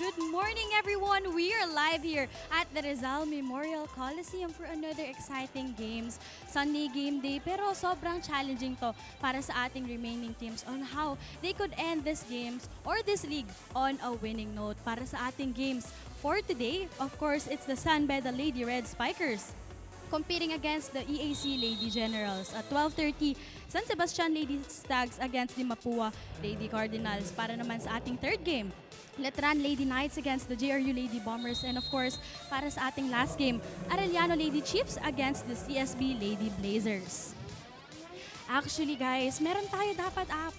Good morning, everyone! We are live here at the Rizal Memorial Coliseum for another exciting games. Sunday game day, pero sobrang challenging to para sa ating remaining teams on how they could end this games or this league on a winning note. Para sa ating games for today, of course, it's the Beda Lady Red Spikers competing against the EAC Lady Generals. At 12:30, San Sebastian Lady Stags against the Mapua Lady Cardinals. Para naman sa ating third game, Letran Lady Knights against the JRU Lady Bombers. And of course, para sa ating last game, Arellano Lady Chiefs against the CSB Lady Blazers. Actually guys, meron tayo dapat 5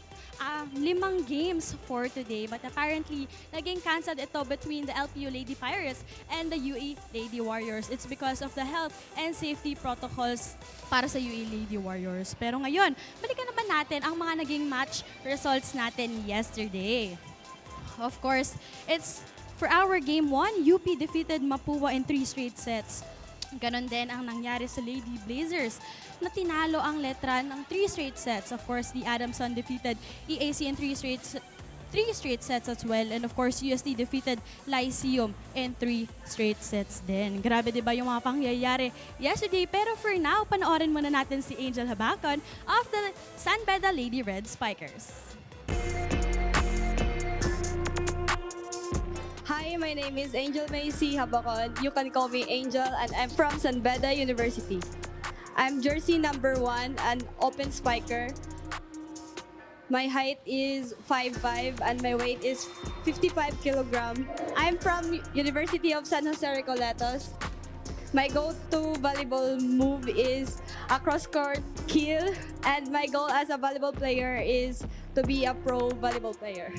games for today, but apparently naging cancelled ito between the LPU Lady Pirates and the UE Lady Warriors. It's because of the health and safety protocols para sa UE Lady Warriors. Pero ngayon, balikan naman natin ang mga naging match results natin yesterday. Of course, it's for our game 1, UP defeated Mapua in 3 straight sets. Ganon din ang nangyari sa Lady Blazers na tinalo ang Letran ng 3 straight sets. Of course, the Adamson defeated EAC in 3 straight sets as well. And of course, UST defeated Lyceum in 3 straight sets din. Grabe diba yung mga pangyayari yesterday? Pero for now, panoorin muna natin si Angel Habacon of the Beda Lady Red Spikers. Hi, my name is Angel Macy Habacon. You can call me Angel, and I'm from Beda University. I'm jersey number 1, an open spiker. My height is 5'5", and my weight is 55 kilogram. I'm from University of San Jose Recoletos. My go-to volleyball move is a cross-court kill, and my goal as a volleyball player is to be a pro volleyball player.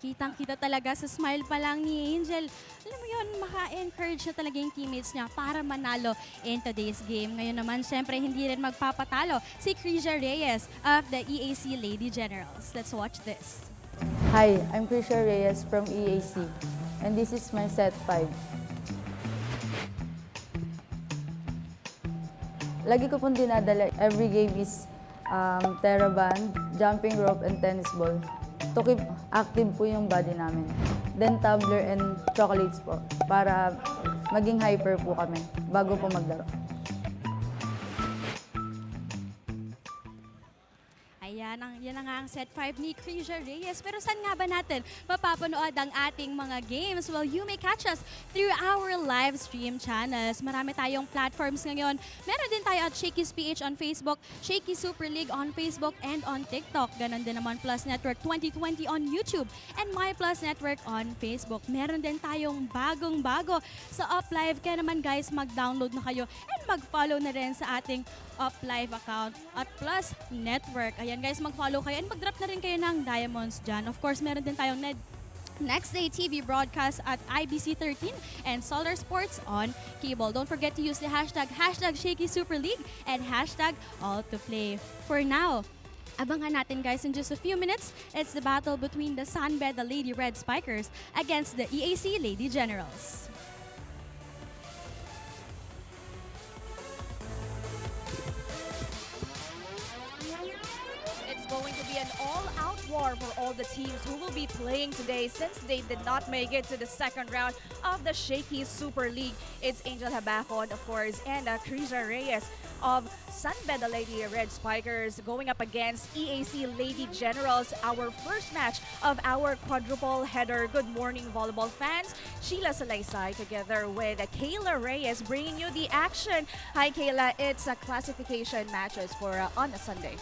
Kitang-kita talaga sa smile pa lang ni Angel. Alam mo yun, maka-encourage na talaga yung teammates niya para manalo in today's game. Ngayon naman, syempre, hindi rin magpapatalo si Krisha Reyes of the EAC Lady Generals. Let's watch this. Hi, I'm Krisha Reyes from EAC, and this is my set 5. Lagi ko pong dinadala, every game is TheraBand, jumping rope, and tennis ball. To keep active po yung body namin. Then tumbler and chocolates po para maging hyper po kami bago po maglaro. Yan na nga ang set 5 ni Krisha Reyes. Pero saan nga ba natin mapapanood ang ating mga games? Well, you may catch us through our live stream channels. Marami tayong platforms ngayon. Meron din tayo at Shakeys PH on Facebook, Shakey Super League on Facebook and on TikTok. Ganon din naman Plus Network 2020 on YouTube and My Plus Network on Facebook. Meron din tayong bagong-bago sa Up Live. Kaya naman guys, mag-download na kayo and mag-follow na rin sa ating Up Live account at Plus Network. Ayan guys, mag-follow kayo and mag-drop na rin kayo ng diamonds dyan. Of course, meron din tayong Next Day TV broadcast at IBC 13 and Solar Sports on cable. Don't forget to use the hashtag Shakey Super League and hashtag All to Play. For now, abangan natin guys in just a few minutes. It's the battle between the Beda Lady Red Spikers against the EAC Lady Generals. Going to be an all-out war for all the teams who will be playing today since they did not make it to the second round of the Shakeys Super League. It's Angel Habacon, of course, and Krisha Reyes of Beda Lady Red Spikers going up against EAC Lady Generals, our first match of our quadruple header. Good morning, volleyball fans. Sheila Salaysay together with Kayla Reyes bringing you the action. Hi, Kayla. It's classification matches for on a Sunday.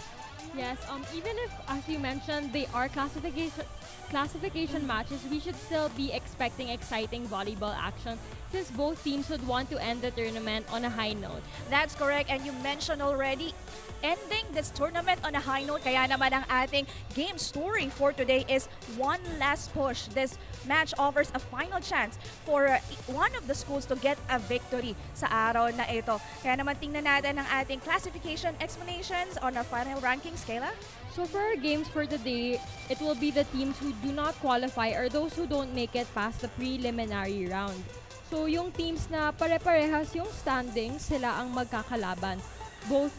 Yes, even if, as you mentioned, they are classification matches, we should still be expecting exciting volleyball action since both teams would want to end the tournament on a high note. That's correct, and you mentioned already ending this tournament on a high note. Kaya naman ang ating game story for today is one last push. This match offers a final chance for one of the schools to get a victory sa araw na ito. Kaya naman tingnan natin ang ating classification explanations on our final ranking scala. So for our games for today, it will be the teams who do not qualify or those who don't make it past the preliminary round. So yung teams na pare-parehas yung standings, sila ang magkakalaban. Both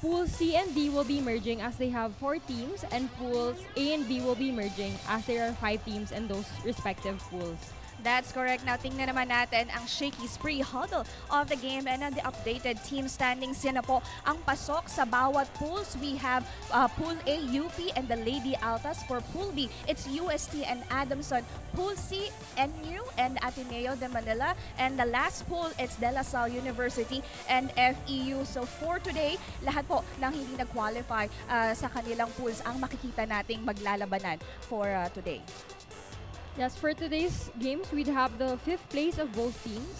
Pools C and D will be merging as they have 4 teams, and Pools A and B will be merging as there are 5 teams in those respective pools. That's correct. Now, tingnan naman natin ang Shakeys pre-huddle of the game and the updated team standings. Yan na po ang pasok sa bawat pools. We have Pool A, UP, and the Lady Altas. For Pool B, it's UST and Adamson. Pool C, NU and Ateneo de Manila. And the last pool, it's De La Salle University and FEU. So for today, lahat po ng hindi nag-qualify sa kanilang pools ang makikita nating maglalabanan for today. Yes, for today's games, we'd have the 5th place of both teams,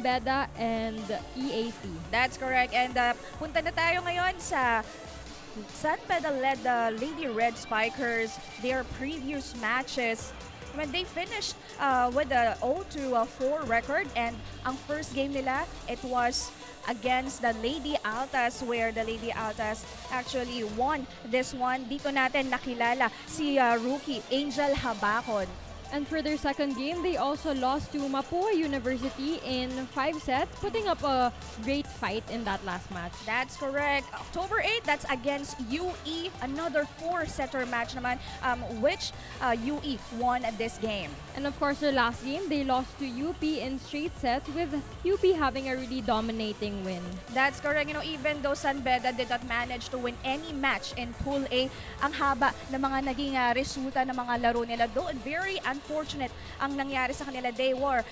Beda and EAC. That's correct. And punta na tayo ngayon sa Beda led the Lady Red Spikers. Their previous matches, when they finished with a 0-4 record, and ang first game nila, it was against the Lady Altas, where the Lady Altas actually won this one. Dito natin nakilala si rookie Angel Habacon. And for their second game, they also lost to Mapua University in 5 sets, putting up a great fight in that last match. That's correct. October 8, that's against UE. Another 4-setter match naman, which UE won this game. And of course, their last game, they lost to UP in straight sets, with UP having a really dominating win. That's correct. You know, even though Beda did not manage to win any match in Pool A, ang haba ng mga naging resulta ng mga laro nila, though very unfortunate ang nangyari sa kanila. They were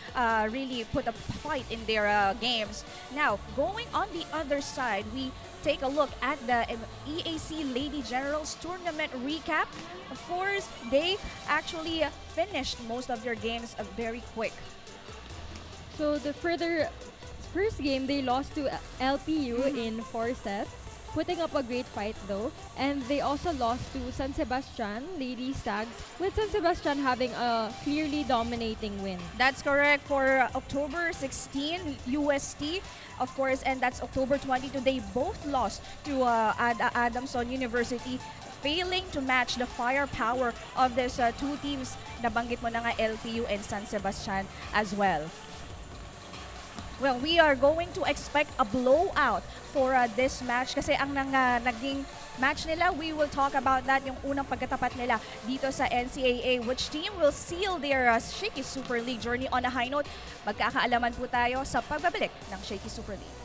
really put a fight in their games. Now, going on the other side, we take a look at the EAC Lady Generals tournament recap. Of course, they actually finished most of their games very quick. So the first game, they lost to LPU in 4 sets, putting up a great fight though. And they also lost to San Sebastian Lady Stags, with San Sebastian having a clearly dominating win. That's correct. For October 16, UST, of course, and that's October 22, they both lost to Adamson University, failing to match the firepower of these two teams. Nabanggit mo na nga LPU and San Sebastian as well. Well, we are going to expect a blowout for this match kasi ang naging match nila, we will talk about that, yung unang pagkatapat nila dito sa NCAA. Which team will seal their Shakeys Super League journey on a high note? Magkakaalaman po tayo sa pagbabalik ng Shakeys Super League.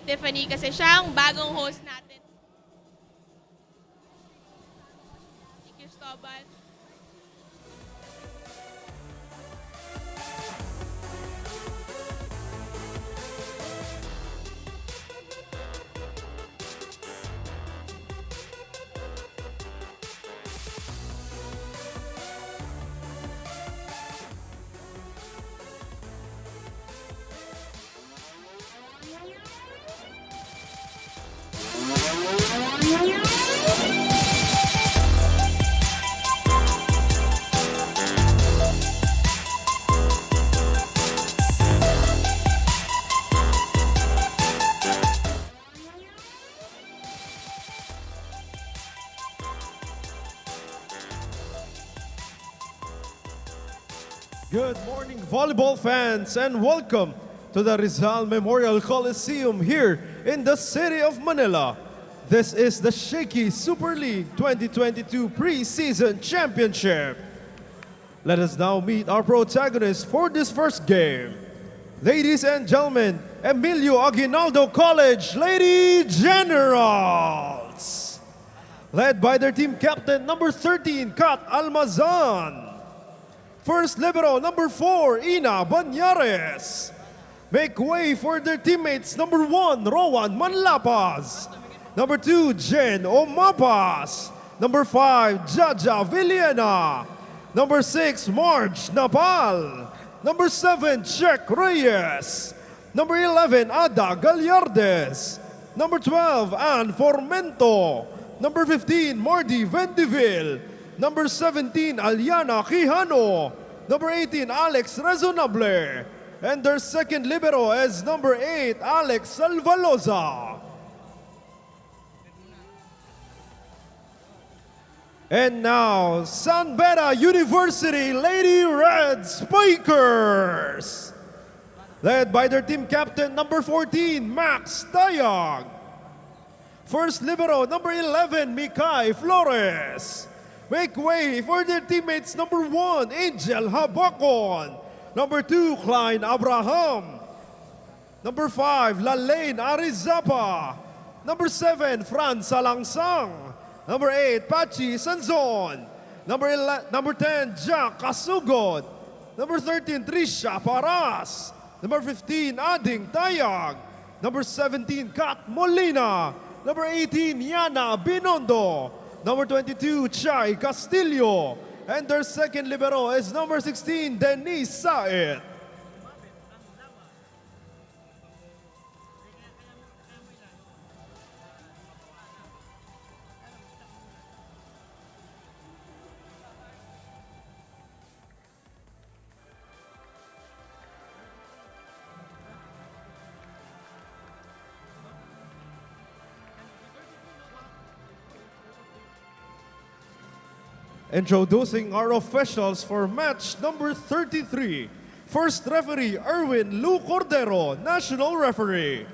Tiffany kasi siya ang bagong host natin. Si Cristobal. Good morning, volleyball fans, and welcome to the Rizal Memorial Coliseum here in the city of Manila. This is the Shakeys Super League 2022 Preseason Championship. Let us now meet our protagonists for this first game. Ladies and gentlemen, Emilio Aguinaldo College Lady Generals. Led by their team captain, number 13, Kat Almazan. First libero, number 4, Ina Banyares. Make way for their teammates, number 1, Rowan Manlapas. Number 2, Jen Omapas. Number 5, Jaja Villena. Number 6, Marge Napal. Number 7, Check Reyes. Number 11, Ada Gallardes. Number 12, Ann Formento. Number 15, Mardy Vendiville. Number 17, Aliana Quijano. Number 18, Alex Rezonable. And their second libero is number 8, Alex Salvaloza. And now, San Beda University Lady Red Spikers. Led by their team captain, number 14, Max Tayag. First libero, number 11, Mikay Flores. Make way for their teammates, number 1, Angel Habacon. Number 2, Klein Abraham. Number 5, Lalaine Arizapa. Number 7, Franz Salangsang. Number 8, Pachi Sanzon. Number 10, Jack Kasugod. Number 13, Trisha Paras. Number 15, Ading Tayag. Number 17, Kat Molina. Number 18, Yana Binondo. Number 22, Chai Castillo. And their second libero is number 16, Denise Saet. Introducing our officials for match number 33. First referee, Erwin Lu Cordero, national referee.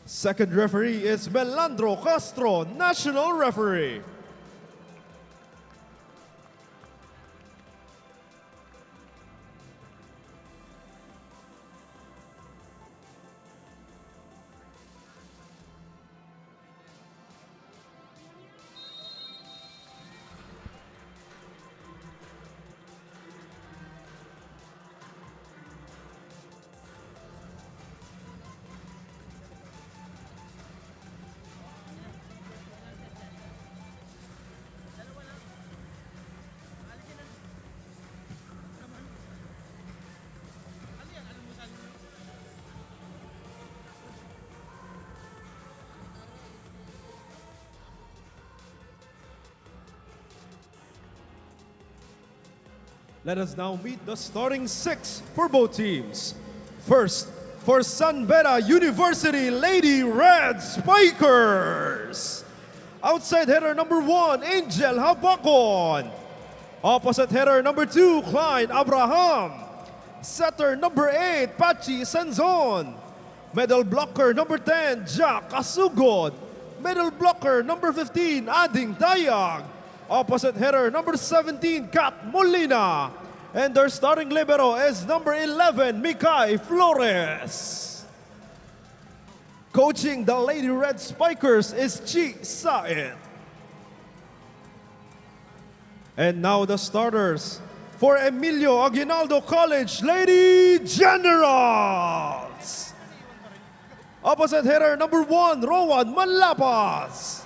Second referee is Melandro Castro, national referee. Let us now meet the starting 6 for both teams. First, for San Beda University Lady Red Spikers. Outside header number 1, Angel Habacon. Opposite header number 2, Klein Abraham. Setter number 8, Pachi Sanzon. Middle blocker number 10, Jack Asugod. Middle blocker number 15, Ading Tayag. Opposite header number 17, Kat Molina. And their starting libero is number 11, Mikay Flores. Coaching the Lady Red Spikers is Chi Saet. And now the starters for Emilio Aguinaldo College Lady Generals. Opposite hitter number 1, Rowan Manlapas.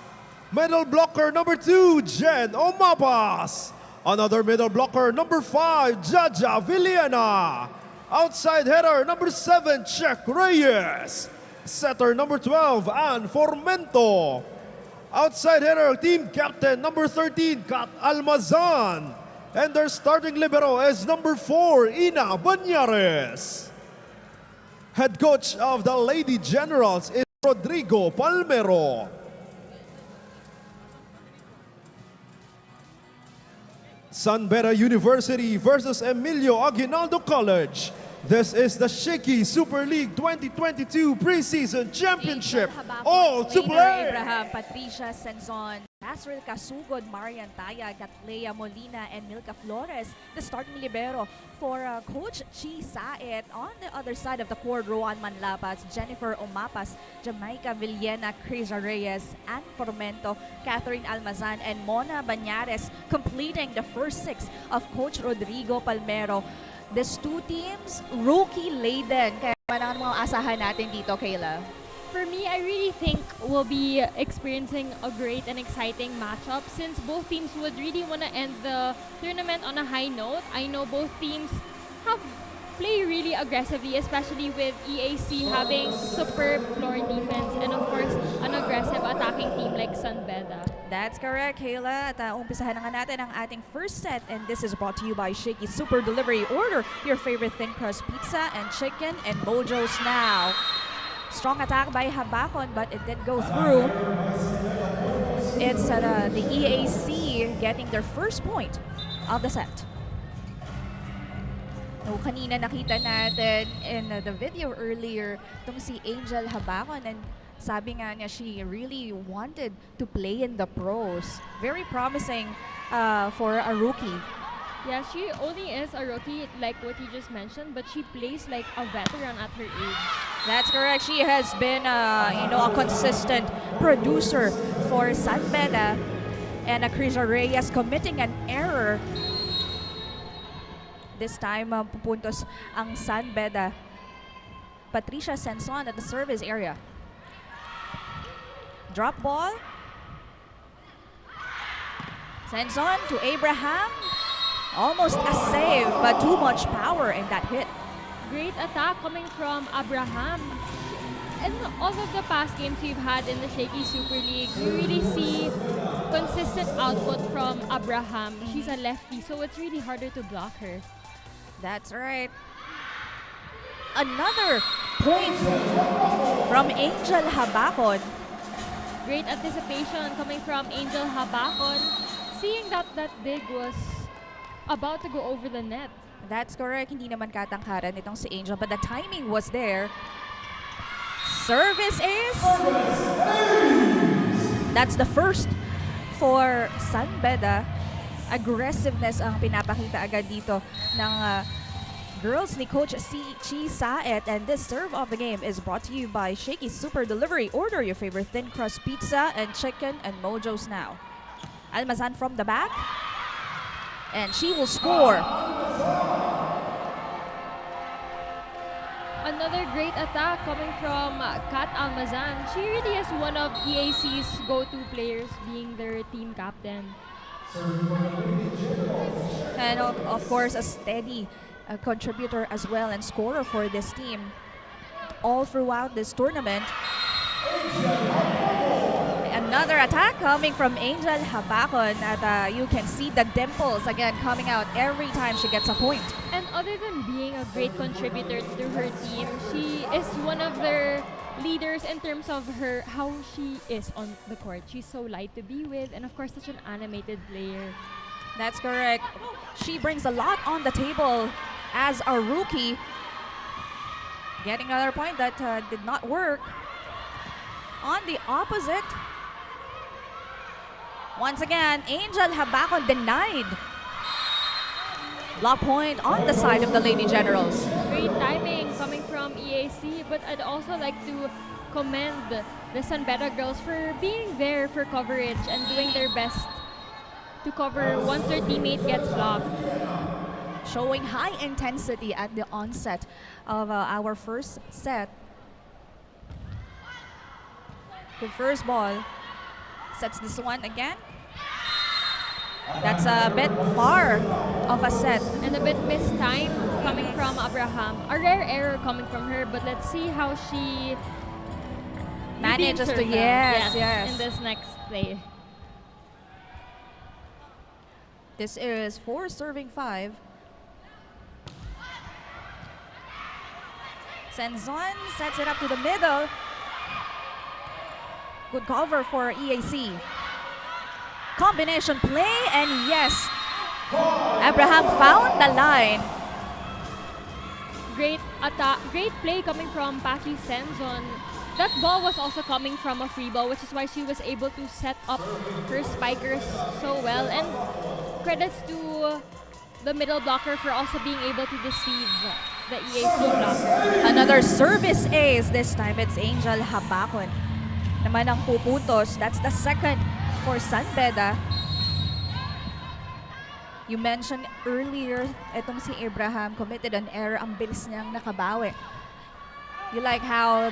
Middle blocker number 2, Jen Omapas. Another middle blocker number 5, Jaja Villena. Outside header number 7, Check Reyes. Setter number 12, Ann Formento. Outside header team captain number 13, Kat Almazan. And their starting libero is number 4, Ina Banyares. Head coach of the Lady Generals is Rodrigo Palmero. San Beda University versus Emilio Aguinaldo College. This is the Shakey Super League 2022 Preseason Championship. Angel Habakon, All to Rainer play! Abraham, Patricia Senzon, Casril Casugod, Marian Tayag, Gatlea Molina, and Milka Flores. The starting libero for Coach Chi Saet. On the other side of the court, Roan Manlapas, Jennifer Omapas, Jamaica Villena, Crisa Reyes, Ann Formento, Catherine Almazan, and Mona Banyares, completing the first six of Coach Rodrigo Palmero. These two teams, rookie-laden. Kaya ano mga asahan natin dito, Kayla? For me, I really think we'll be experiencing a great and exciting matchup since both teams would really want to end the tournament on a high note. I know both teams play really aggressively, especially with EAC having superb floor defense and of course an aggressive attacking team like San Beda. That's correct, Kayla. At umpisahan na nga natin ang ating first set, and this is brought to you by Shakey Super Delivery. Order your favorite thin crust pizza and chicken and Mojo's now. Strong attack by Habakon, but it did go through. It's the EAC getting their first point of the set. No, kanina nakita natin in the video earlier itong si Angel Habakon, and sabi nga niya she really wanted to play in the pros. Very promising for a rookie. Yeah, she only is a rookie like what you just mentioned, but she plays like a veteran at her age. That's correct. She has been a consistent producer for San Beda, and Crisa Reyes committing an error. This time, pupuntos ang San Beda. Patricia Senzon at the service area. Drop ball. Senzon to Abraham. Almost a save, but too much power in that hit. Great attack coming from Abraham. In all of the past games we've had in the Shaky Super League, you really see consistent output from Abraham. She's a lefty, so it's really harder to block her. That's right. Another point from Angel Habakon. Great anticipation coming from Angel Habakon. Seeing that dig was about to go over the net. That's correct. Hindi naman katangkaran itong si Angel, but the timing was there. Service is... That's the first for San Beda. Aggressiveness ang pinapakita agad dito ng girls ni Coach Chi Saet. And this serve of the game is brought to you by Shakey Super Delivery. Order your favorite thin crust pizza and chicken and Mojo's now. Almazan from the back. And she will score. Another great attack coming from Kat Almazan. She really is one of EAC's go-to players, being their team captain. And of course, a steady contributor as well and scorer for this team all throughout this tournament. Another attack coming from Angel Habakon. You can see the dimples again coming out every time she gets a point. And other than being a great contributor to her team, she is one of their leaders in terms of how she is on the court. She's so light to be with, and of course such an animated player. That's correct. She brings a lot on the table as a rookie. Getting another point that did not work. On the opposite, once again, Angel Habakon denied. Block point on the side of the Lady Generals. Great timing coming from EAC, but I'd also like to commend the San Beda girls for being there for coverage and doing their best to cover once their teammate gets blocked. Showing high intensity at the onset of our first set. The first ball sets this one again. That's a bit far of a set. And a bit mistimed coming from Abraham. A rare error coming from her, but let's see how she manages to, herself. yes. In this next play. This is 4 serving 5. Senzon sets it up to the middle. Good cover for EAC. Combination play, and yes, Abraham found the line. Great great play coming from Patty Senzon. That ball was also coming from a free ball, which is why she was able to set up her spikers so well. And credits to the middle blocker for also being able to deceive the EAC blocker. Another service ace. This time it's Angel Habakon naman ang pupuntos. That's the second for San Beda. You mentioned earlier, itong si Abraham committed an error. Ang bilis niyang nakabawi. You like how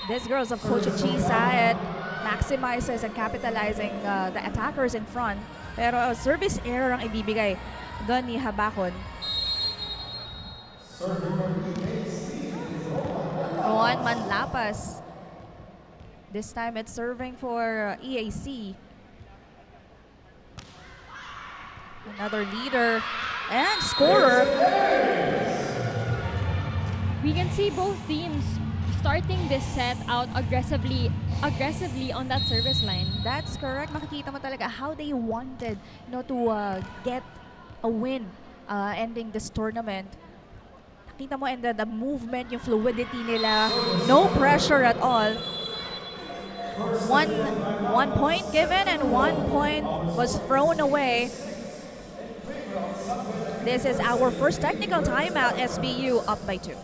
this girls of Coach Chisa maximizes and capitalizing the attackers in front. Pero service error ang ibibigay doon ni Habakon. Juan Manlapas. This time it's serving for EAC. Another leader and scorer. We can see both teams starting this set out aggressively on that service line. That's correct. Makikita mo talaga how they wanted, to get a win ending this tournament. Nakita mo, and the movement, yung fluidity nila, no pressure at all. One point given and 1 point was thrown away. This is our first technical timeout. SBU up by 2.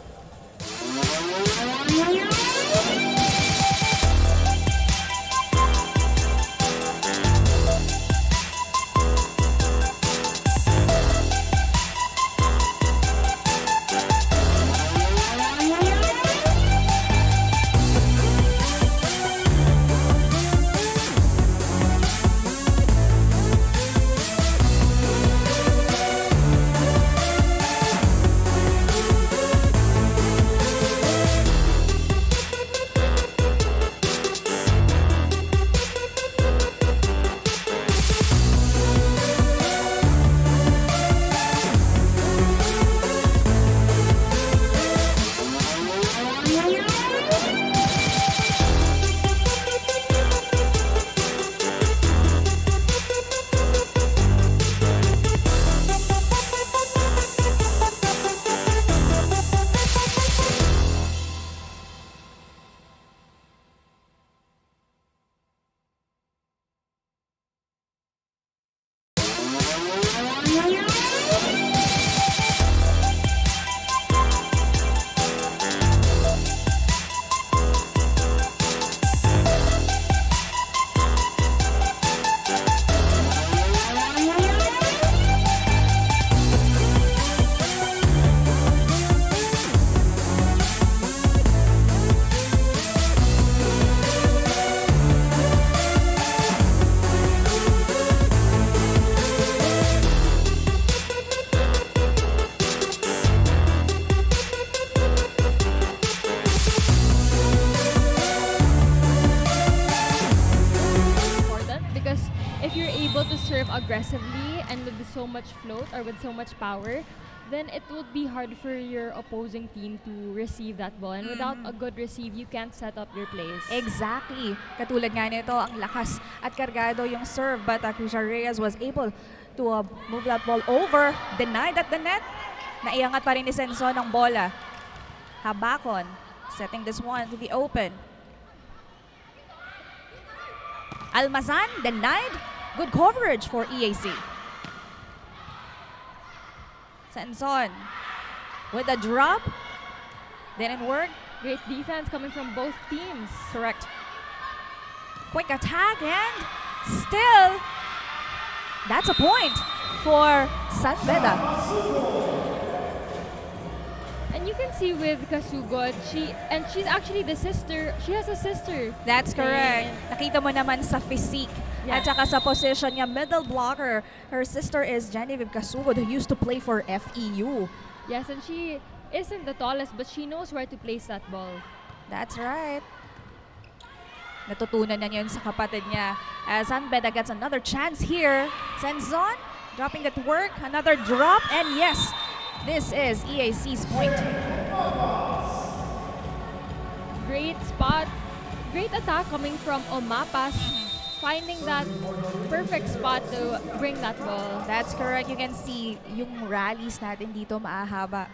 Aggressively and with so much float or with so much power, then it would be hard for your opposing team to receive that ball. And without a good receive, you can't set up your plays. Exactly. Katulad nga nito, ang lakas at kargado yung serve, but Krisha Reyes was able to move that ball over. Denied at the net. Naiangat pa rin ni Senson ang bola. Habakon setting this one to the open. Almazan denied. Good coverage for EAC. Senson with a drop. Didn't work. Great defense coming from both teams. Correct. Quick attack and still, that's a point for San Beda. And you can see with Kasugod, she's actually the sister. She has a sister. That's correct. Nakita mo naman sa physique. Yeah. At saka sa position niya, middle blocker. Her sister is Genevieve Kasugod, who used to play for FEU. Yes, and she isn't the tallest, but she knows where to place that ball. That's right. Natutunan na yun sa kapatid niya. As San Beda gets another chance here. Senzon dropping at work. Another drop. And yes, this is EAC's point. Great spot. Great attack coming from Omapas. Finding that perfect spot to bring that ball. That's correct. You can see yung rallies natin dito maahaba.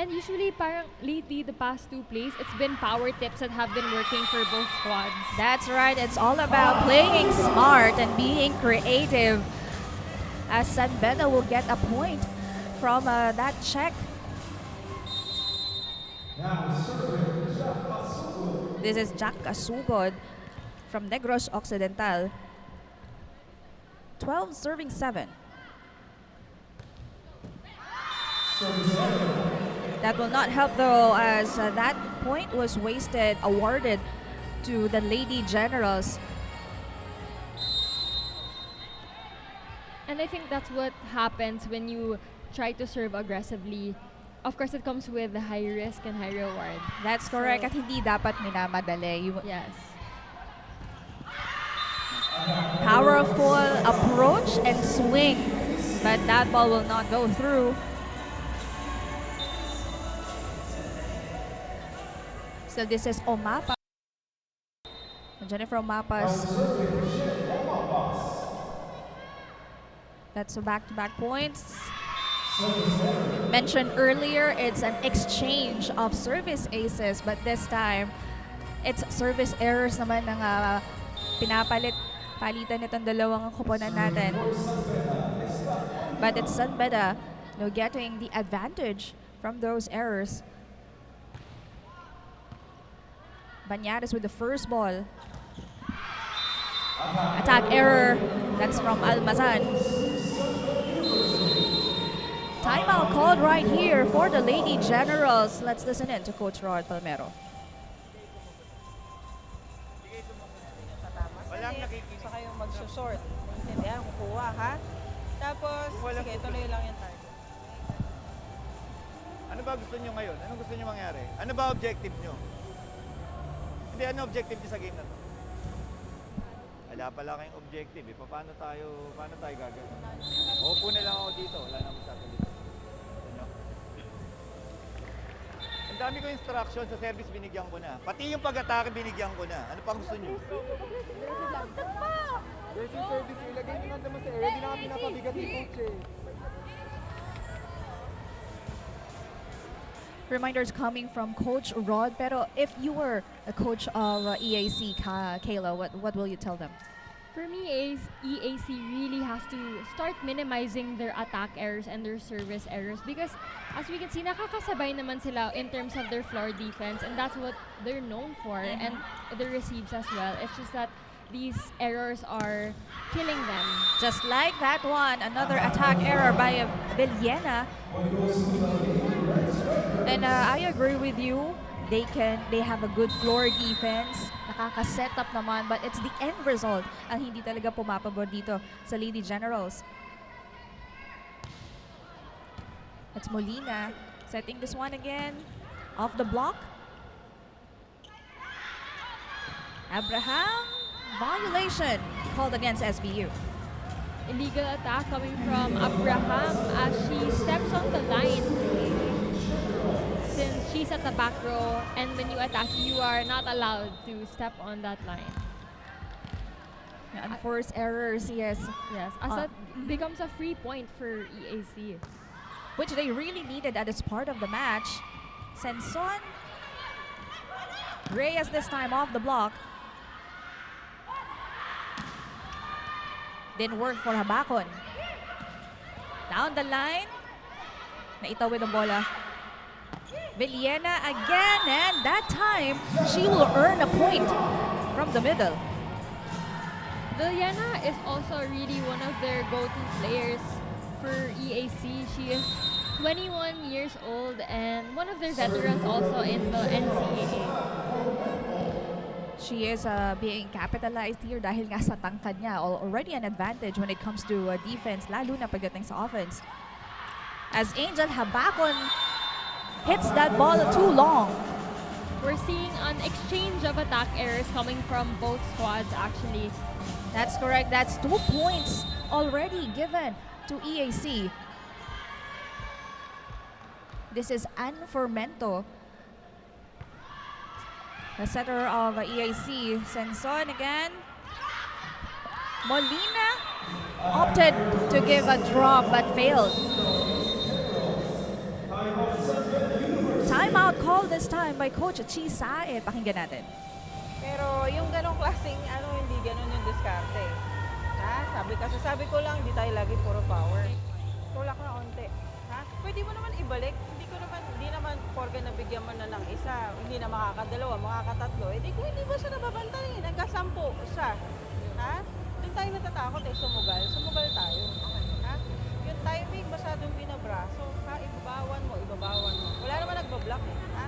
And usually, parang lately, the past 2 plays, it's been power tips that have been working for both squads. That's right. It's all about playing smart and being creative. As San Beda will get a point from that check. This is Jack Kasugod from Negros Occidental. 12 serving 7. That will not help though, as that point was wasted, awarded to the Lady Generals. And I think that's what happens when you try to serve aggressively. Of course, it comes with the high risk and high reward. That's correct. At hindi dapat minamadali. Yes. Powerful approach and swing. But that ball will not go through. So this is Omapa. Jennifer Omapas. That's a back-to-back points. Mentioned earlier, it's an exchange of service aces, but this time, it's service errors naman ng palitan nitong dalawang koponan natin. But it's San Beda getting the advantage from those errors. Banyares with the first ball. Attack error. That's from Almazan. Timeout called right here for the Lady Generals. Let's listen in to Coach Rod Palmero. Walang nakikinig. Sa kayong magsusort. Intindihan, kukuha ha. Tapos, sige, tuloy lang yung target. Ano ba gusto nyo ngayon? Ano gusto nyo mangyari? Ano ba objective nyo? Hindi, ano objective nyo sa game na to? Wala pala kayong objective eh. Paano tayo gagawin? Uupo na lang ako dito. Wala na magsasalita. Ano? Ang dami ko instruction sa service binigyan ko na. Pati yung pag-atake binigyan ko na. Ano pa gusto nyo? Racing service, ilagay nyo naman sa area. Hindi na kami napabigat ni coach eh. Reminders coming from Coach Rod. Pero if you were a coach of EAC, Kayla, what will you tell them? For me, EAC really has to start minimizing their attack errors and their service errors because as we can see, nakakasabay naman sila in terms of their floor defense and that's what they're known for and the receives as well. It's just that these errors are killing them. Just like that one, another attack error by Villena. And I agree with you. They have a good floor defense. Nakaka-set up naman, but it's the end result ang hindi talaga pumapabor dito sa Lady Generals. It's Molina setting this one again. Off the block. Abraham, violation called against SBU. Illegal attack coming from Abraham as she steps on the line. Since she's at the back row and when you attack, you are not allowed to step on that line. Unforced errors, yes. Yes, as that becomes a free point for EAC. Which they really needed at this part of the match. Senson. Reyes this time off the block. Didn't work for Habakon. Down the line. Naitawid ang bola. Villena again, and that time, she will earn a point from the middle. Villena is also really one of their go-to players for EAC. She is 21 years old and one of their veterans also in the NCAA. She is being capitalized here dahil nga sa tangkad niya. Already an advantage when it comes to defense, lalo na pagdating sa offense. As Angel Habakon hits that ball too long. We're seeing an exchange of attack errors coming from both squads actually. That's correct. That's 2 points already given to EAC. This is Ann Formento, the setter of EAC. Senson again. Molina opted to give a drop but failed. timeout call this time by Coach Chi Saed. Pakinggan natin. Pero yung ganong klaseng, hindi ganon yung diskarte. Ha? Sabi ko lang, hindi tayo lagi puro power. Tulak na onte. Ha? Pwede mo naman ibalik. Hindi naman porke nabigyan mo na ng isa, hindi na makakadalawa, makakatatlo. Eh di kung hindi ba siya nababantayin, nagkasampu siya. Ha? Doon tayo natatakot sumugal tayo. Ha? Yung timing masyadong binabraso, ha? Ibabawan mo. Wala naman nagbablock eh. Ha?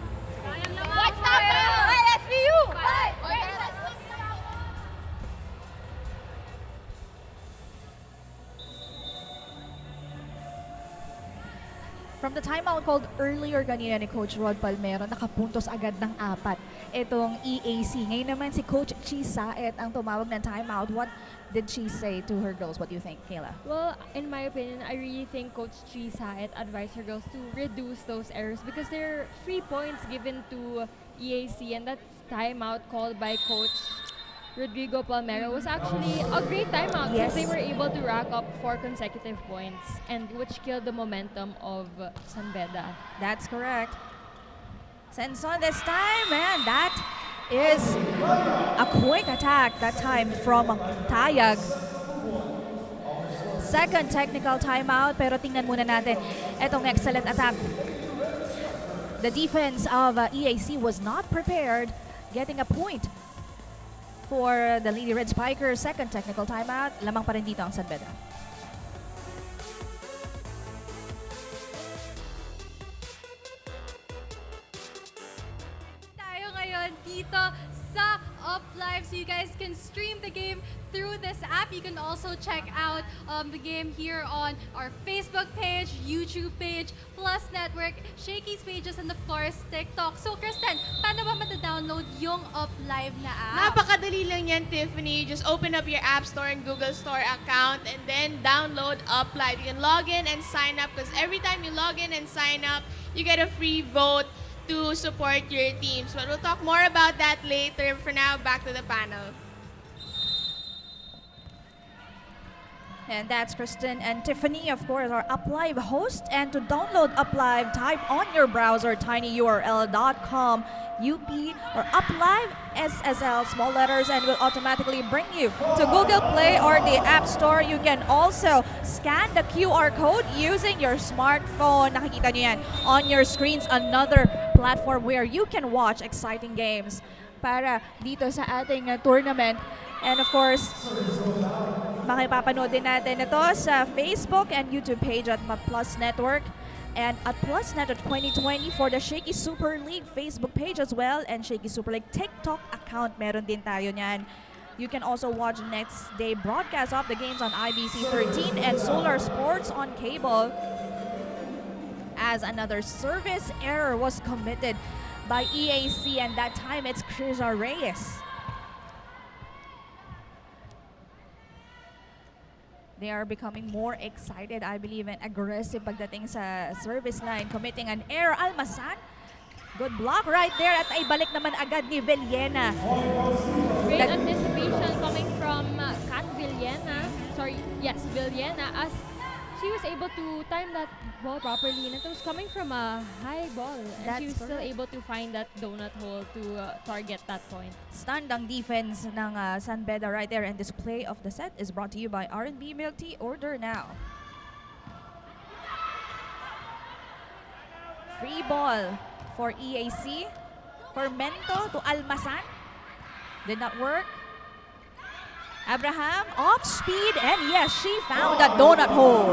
What's up? LSBU! From the timeout called earlier kanina ni Coach Rod Palmero, nakapuntos agad ng 4 itong EAC. Ngayon naman si Coach Chi Saed ang tumawag ng timeout. What did she say to her girls? What do you think, Kayla? Well, in my opinion, I really think Coach Chi Saed advised her girls to reduce those errors because there are 3 points given to EAC, and that timeout called by Coach Rodrigo Palmero was actually a great timeout since they were able to rack up 4 consecutive points, and which killed the momentum of San Beda. That's correct. Senson this time, and that is a quick attack that time from Tayag. Second technical timeout, pero tingnan muna natin itong excellent attack. The defense of EAC was not prepared, getting a point for the Lady Red Spikers. Second technical timeout, lamang pa rin dito ang San Beda. Tayo ngayon dito sa Up Live, so you guys can stream the game through this app. You can also check out the game here on our Facebook page, YouTube page, Plus Network, Shakeys pages, and of course, TikTok. So, Kristen, paano ba mata-download yung Up Live na app? Napakadali lang yan, Tiffany. Just open up your App Store and Google Store account and then download Up Live. You can log in and sign up because every time you log in and sign up, you get a free vote to support your teams. But we'll talk more about that later. For now, back to the panel. And that's Kristen and Tiffany, of course, our UpLive host. And to download UpLive, type on your browser tinyurl.com UP or UpLive SSL, small letters, and will automatically bring you to Google Play or the App Store. You can also scan the QR code using your smartphone. Nakikita nyo yan on your screens, another platform where you can watch exciting games para dito sa ating tournament. And of course, makipapanood din natin ito sa Facebook and YouTube page at Plus Network and at PlusNet at 2020 for the Shaky Super League Facebook page as well, and Shaky Super League TikTok account. Meron din tayo niyan. You can also watch next day broadcast of the games on IBC 13 and Solar Sports on cable, as another service error was committed by EAC, and that time it's Krisa Reyes. They are becoming more excited, I believe, and aggressive pagdating sa service line, committing an error. Almasan, good block right there, at ibalik naman agad ni Villena. Great anticipation coming from Kat Villena. Villena, as she was able to time that ball properly, and it was coming from a high ball, and she was still able to find that donut hole to target that point. Stunned ang defense ng San Beda right there, and this play of the set is brought to you by R&B Milk Tea. Order now. Free ball for EAC. Fermento to Almasan. Did not work. Abraham off speed, and yes, she found that donut hole.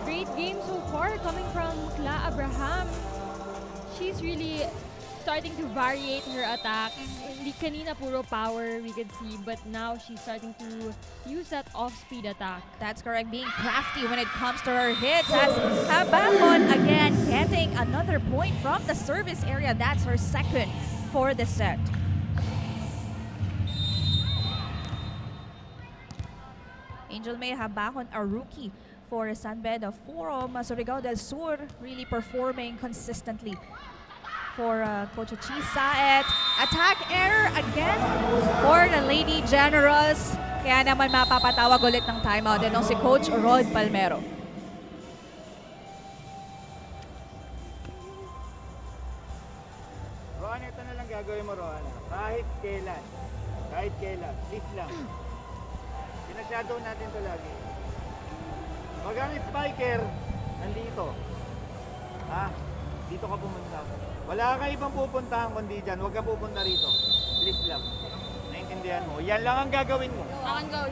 Great game so far coming from Kla Abraham. She's really starting to variate her attacks. Hindi kanina puro power we could see, but now she's starting to use that off-speed attack. That's correct, being crafty when it comes to her hits. As Habakon again getting another point from the service area. That's her second for the set. Angel May Habakon, a rookie for San Beda from Surigao del Sur, really performing consistently for Coach Chi Saed. Attack error again for the Lady Generals. Kaya naman mapapatawag ulit ng timeout din si Coach Rod Palmero. gagawin mo, Rohana, kahit kailan, please lang. Pinag-shadow natin to lagi. Pag ang spiker, nandito. Dito ka pumunta. Wala ka ibang pupuntahan kundi dyan. Huwag ka pupunta rito. Please lang. Naintindihan mo. Yan lang ang gagawin mo. Akan go,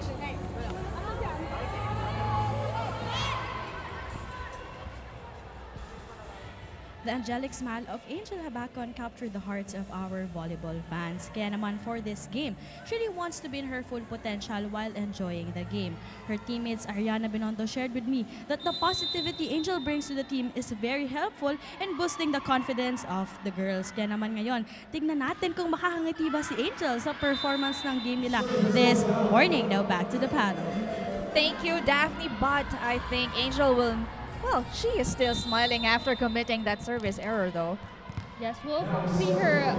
The angelic smile of Angel Habacon captured the hearts of our volleyball fans. Kaya naman for this game, she really wants to be in her full potential while enjoying the game. Her teammates Ariana Binondo shared with me that the positivity Angel brings to the team is very helpful in boosting the confidence of the girls. Kaya naman ngayon, tignan natin kung makakangiti ba si Angel sa performance ng game nila this morning. Now back to the panel. Thank you, Daphne, but I think Angel will... Well, she is still smiling after committing that service error though. Yes, we'll see her,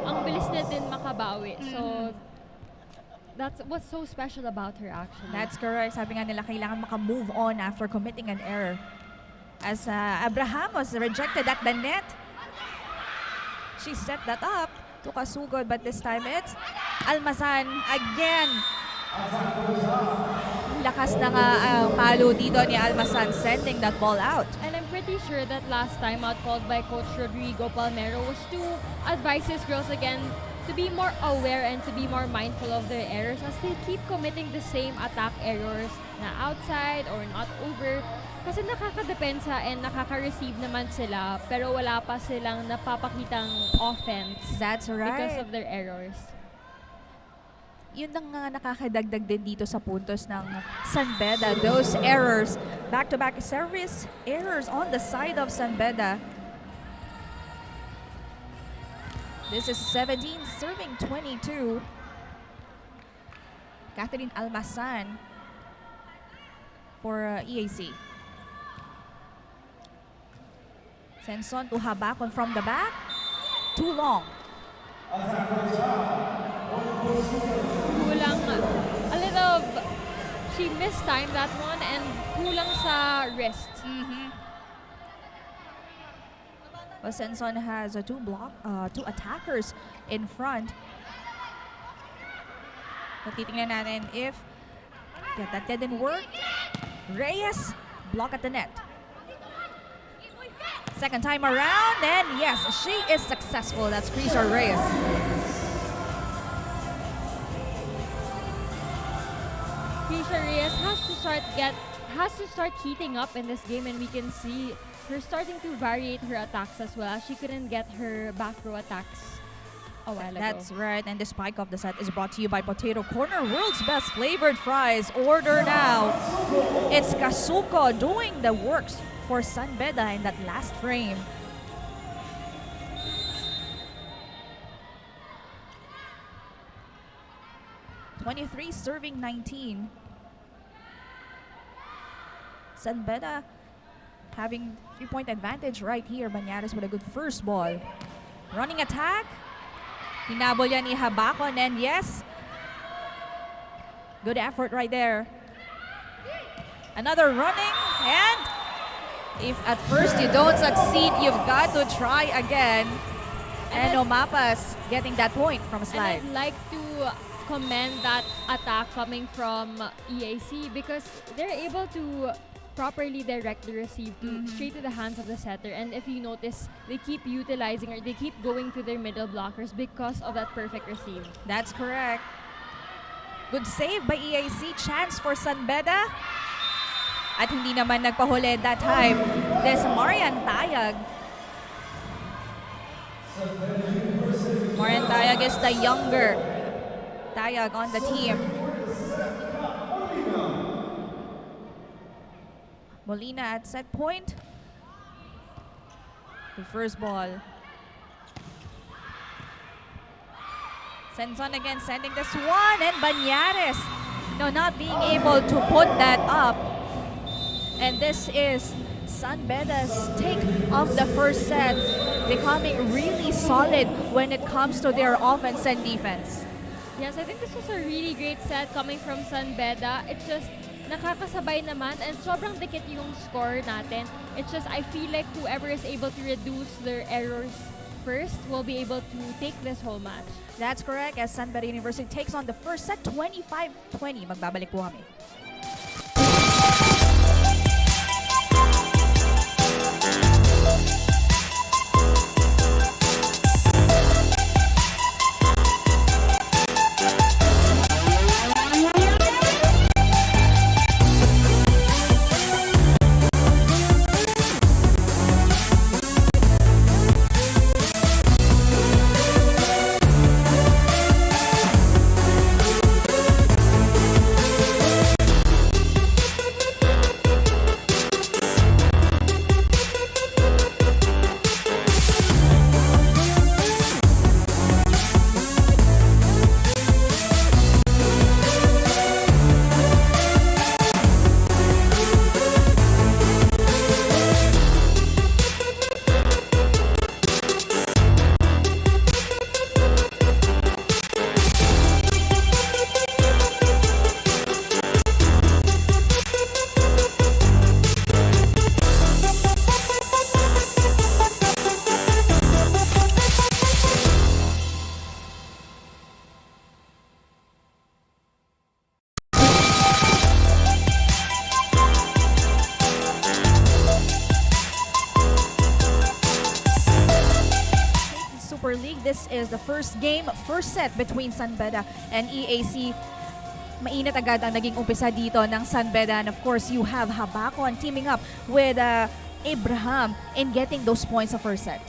ang bilis na din makabawi. So, that's what's so special about her actually. That's correct. Sabi nga nila, kailangan maka-move on after committing an error. As Abrahamos rejected at the net. She set that up to Kasugod, but this time it's Almazan again. Lakas na nga palo dito ni Almazan, sending that ball out. And I'm pretty sure that last time out called by Coach Rodrigo Palmero was to advise his girls again to be more aware and to be more mindful of their errors as they keep committing the same attack errors na outside or not over. Kasi nakakadepensa and nakaka-receive naman sila pero wala pa silang napapakitang offense. That's right. Because of their errors. Yun ang nakakadagdag din dito sa puntos ng San Beda. Those errors, back-to-back service errors on the side of San Beda. This is 17 serving 22. Catherine Almazan for EAC. Senson to Habacon from the back. Too long. Kulang a little, she mistimed that one and kulang sa wrist. Well, Senson has two attackers in front. But titingnan natin if that didn't work. Reyes, block at the net. Second time around, and yes, she is successful. That's Krisha Reyes. Krisha Reyes has to start heating up in this game, and we can see her starting to variate her attacks as well. She couldn't get her back row attacks a while ago. That's right, and the spike of the set is brought to you by Potato Corner, world's best flavored fries. Order now. It's Kasuko doing the works for San Beda in that last frame. (23 serving 19). San Beda having 3-point advantage right here. Banyares with a good first ball. Running attack. Hinabol yan ni Habacon, and yes, good effort right there. Another running, and if at first you don't succeed, you've got to try again. And Omapas getting that point from a slide. And I'd like to commend that attack coming from EAC because they're able to properly direct the receive straight to the hands of the setter. And if you notice, they keep utilizing or they keep going to their middle blockers because of that perfect receive. That's correct. Good save by EAC. Chance for San Beda. At hindi naman nagpahuli that time. There's Marian Tayag. Marian Tayag is the younger Tayag on the team. Molina at set point. The first ball. Senson again sending this one, and Banyares not being able to put that up. And this is San Beda's take of the first set, becoming really solid when it comes to their offense and defense. Yes, I think this was a really great set coming from San Beda. It's just nakakasabay naman and sobrang dikit yung score natin. It's just I feel like whoever is able to reduce their errors first will be able to take this whole match. That's correct, as San Beda University takes on the first set, 25-20. Magbabalik po kami. Super League. This is the first game, first set between San Beda and EAC. Mainit agad ang naging umpisa dito ng San Beda. And of course, you have Habakon teaming up with Abraham in getting those points of first set.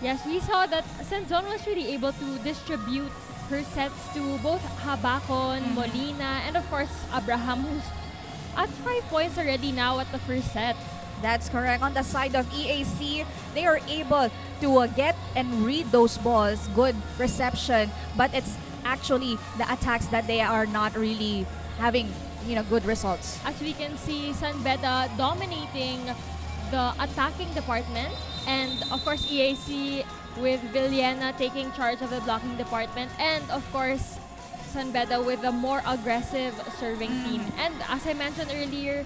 Yes, we saw that Senzon was really able to distribute her sets to both Habakon, Molina, and of course, Abraham, who's at 5 points already now at the first set. That's correct. On the side of EAC, they are able to get and read those balls. Good reception, but it's actually the attacks that they are not really having, good results. As we can see, San Beda dominating the attacking department, and of course EAC with Villena taking charge of the blocking department, and of course San Beda with a more aggressive serving team. And as I mentioned earlier,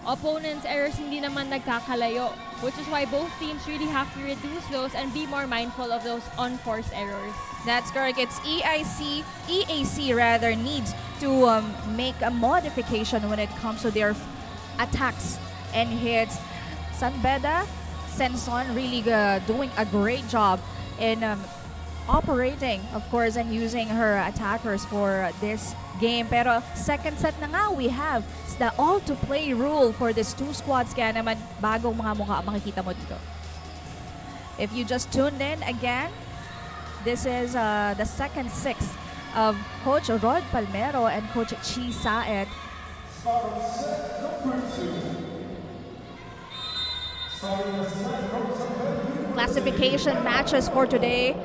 opponents' errors hindi naman nagkakalayo, which is why both teams really have to reduce those and be more mindful of those unforced errors. That's correct. It's EAC rather needs to make a modification when it comes to their attacks and hits. San Beda, Senson really doing a great job in operating, of course, and using her attackers for this game. Pero second set na nga, we have the all-to-play rule for these two squads. Kaya naman, bagong mga mukha makikita mo dito. If you just tuned in again, this is the second six of Coach Rod Palmero and Coach Chi Saet. Classification matches for today.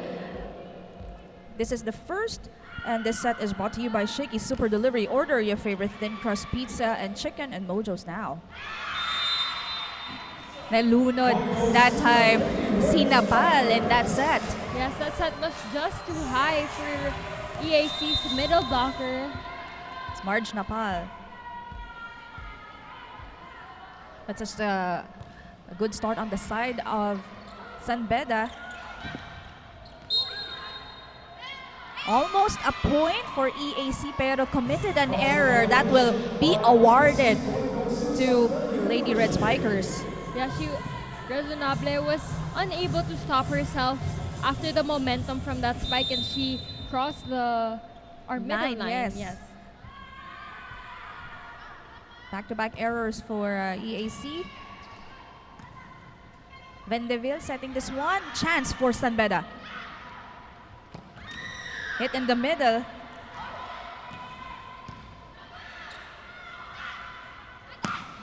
This is the first, and this set is brought to you by Shakey Super Delivery. Order your favorite thin crust pizza and chicken and Mojo's now. Nalunod that time si Napal in that set. Yes, that set was just too high for EAC's middle blocker. It's Marge Napal. That's just a good start on the side of San Beda. Almost a point for EAC, pero committed an error that will be awarded to Lady Red Spikers. Yeah, Razonable was unable to stop herself after the momentum from that spike, and she crossed the middle line. Yes. Back-to-back errors for EAC. Vendeville setting this one. Chance for San Beda. Hit in the middle.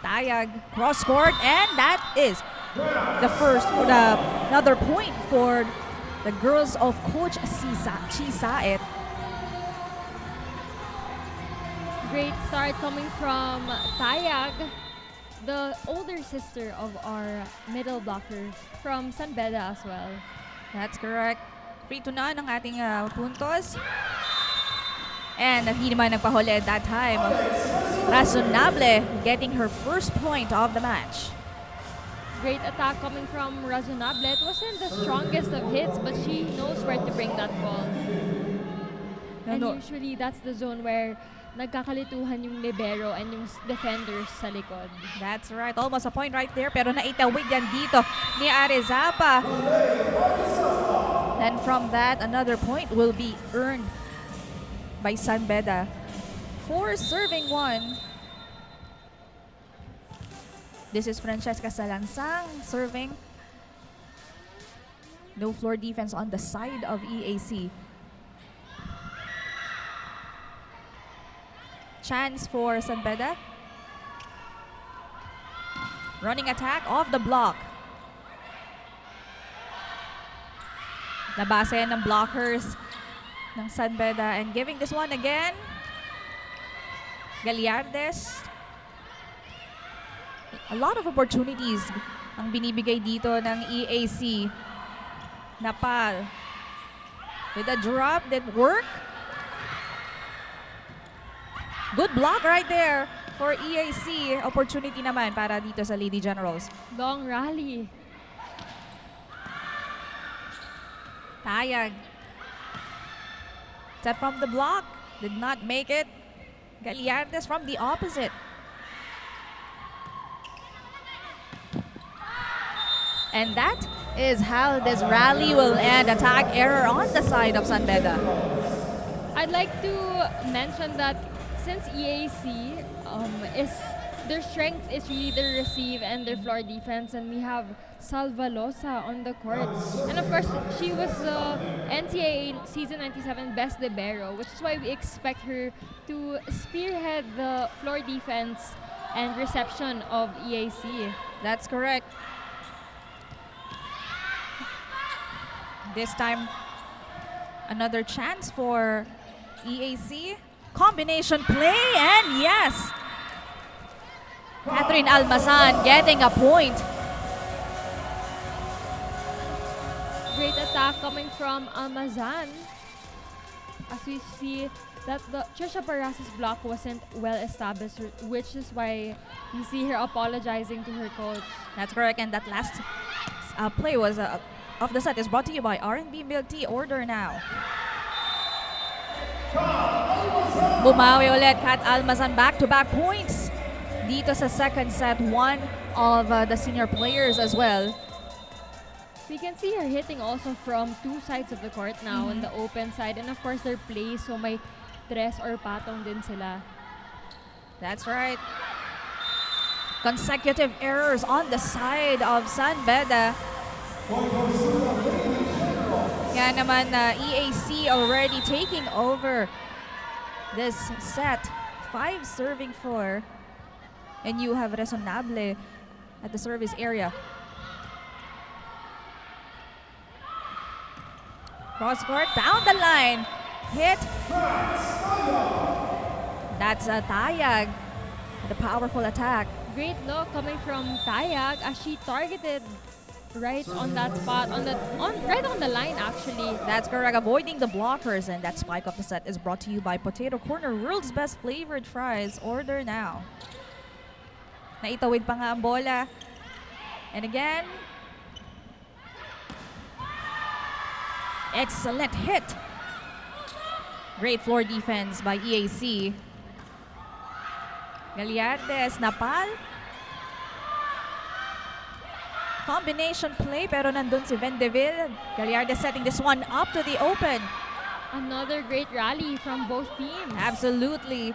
Tayag, cross court, and that is the first, another point for the girls of Coach Chi Saet. Great start coming from Tayag, the older sister of our middle blocker from San Beda as well. That's correct. 3-2 na ng ating puntos. And hindi naman nagpahuli that time. Razonable getting her first point of the match. Great attack coming from Razonable. It wasn't the strongest of hits, but she knows where to bring that ball. And usually, that's the zone where nagkakalituhan yung libero and yung defenders sa likod. That's right. Almost a point right there. Pero naitawid yan dito ni Arizapa. And from that, another point will be earned by San Beda for serving one. This is Francesca Salansang serving. No floor defense on the side of EAC. Chance for San Beda. Running attack off the block. Nabasa yan ng blockers ng San Beda and giving this one again. Gallardes. A lot of opportunities ang binibigay dito ng EAC. Napal. With a drop, didn't work. Good block right there for EAC. Opportunity naman para dito sa Lady Generals. Long rally. Tayag. Set from the block. Did not make it. Gallardes from the opposite. And that is how this rally will end. Attack error on the side of San Beda. I'd like to mention that since EAC their strength is really their receive and their floor defense, and we have Salvalosa on the court. And of course, she was NCAA season 97 best libero, which is why we expect her to spearhead the floor defense and reception of EAC. That's correct. This time, another chance for EAC. Combination play, and yes! Catherine Almazan getting a point. Great attack coming from Almazan. As we see that the Trisha Paras's block wasn't well established, which is why we see her apologizing to her coach. That's correct, and that last play was of the set is brought to you by R&B Milk Tea. Order now. Bumawi ulit Kat Almazan, back-to-back points dito sa second set. One of the senior players as well. We can see her hitting also from two sides of the court now, on the open side, and of course their plays, so may tres or patong din sila. That's right. Consecutive errors on the side of San Beda. Kaya naman EAC already taking over this set. 5 serving 4. And you have Resonable at the service area. Cross court, down the line. Hit. That's a Tayag. The powerful attack. Great look coming from Tayag as she targeted right on that spot, right on the line actually. That's correct, avoiding the blockers, and that spike of the set is brought to you by Potato Corner, world's best flavored fries. Order now. Naitawid pa nga ang bola. And again, excellent hit. Great floor defense by EAC. Gallardes, Napal. Combination play, pero nandun si Vendeville. Gallardes setting this one up to the open. Another great rally from both teams. Absolutely.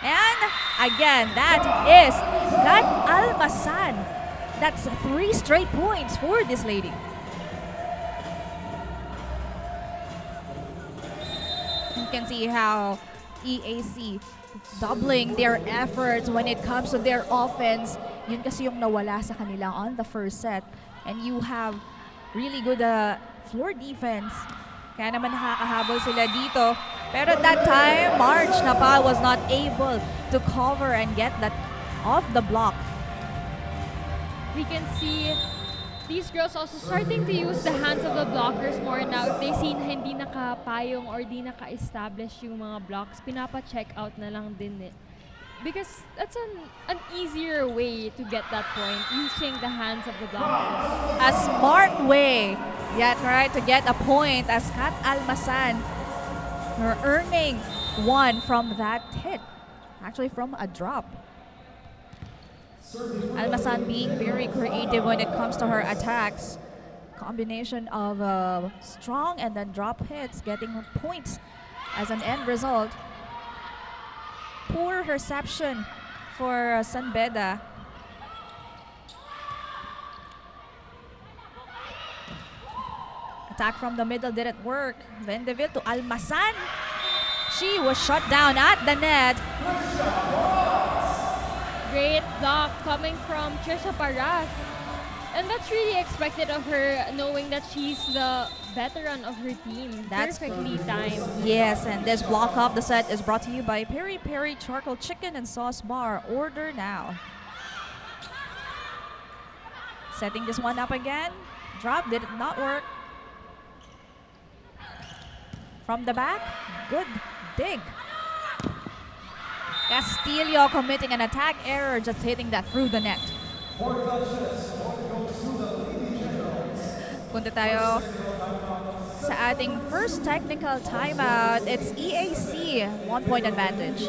And again, that is Kat Almazan. That's 3 straight points for this lady. You can see how EAC doubling their efforts when it comes to their offense. Yun kasi yung nawala sa kanila on the first set. And you have really good floor defense. Kaya naman nakakahabol sila dito. Pero at that time, March Napal was not able to cover and get that off the block. We can see these girls also starting to use the hands of the blockers more now. If they see na hindi nakapayong or di naka-establish yung mga blocks, pinapa-check out na lang din because that's an easier way to get that point using the hands of the blockers. A smart way, yeah, right, to get a point as Kat Almasan. You're earning one from that hit, actually from a drop. Almasan being very creative when it comes to her attacks. Combination of strong and then drop hits, getting points as an end result. Poor reception for San Beda. Attack from the middle didn't work. Vendeville to Almasan. She was shut down at the net. Great block coming from Trisha Paras. And that's really expected of her, knowing that she's the veteran of her team. That's perfectly timed. Yes, and this block of the set is brought to you by Peri Peri Charcoal Chicken and Sauce Bar. Order now. Setting this one up again. Drop did not work. From the back, good dig. Castillo committing an attack error, just hitting that through the net. Punta tayo sa ating first technical timeout. It's EAC, 1 point advantage.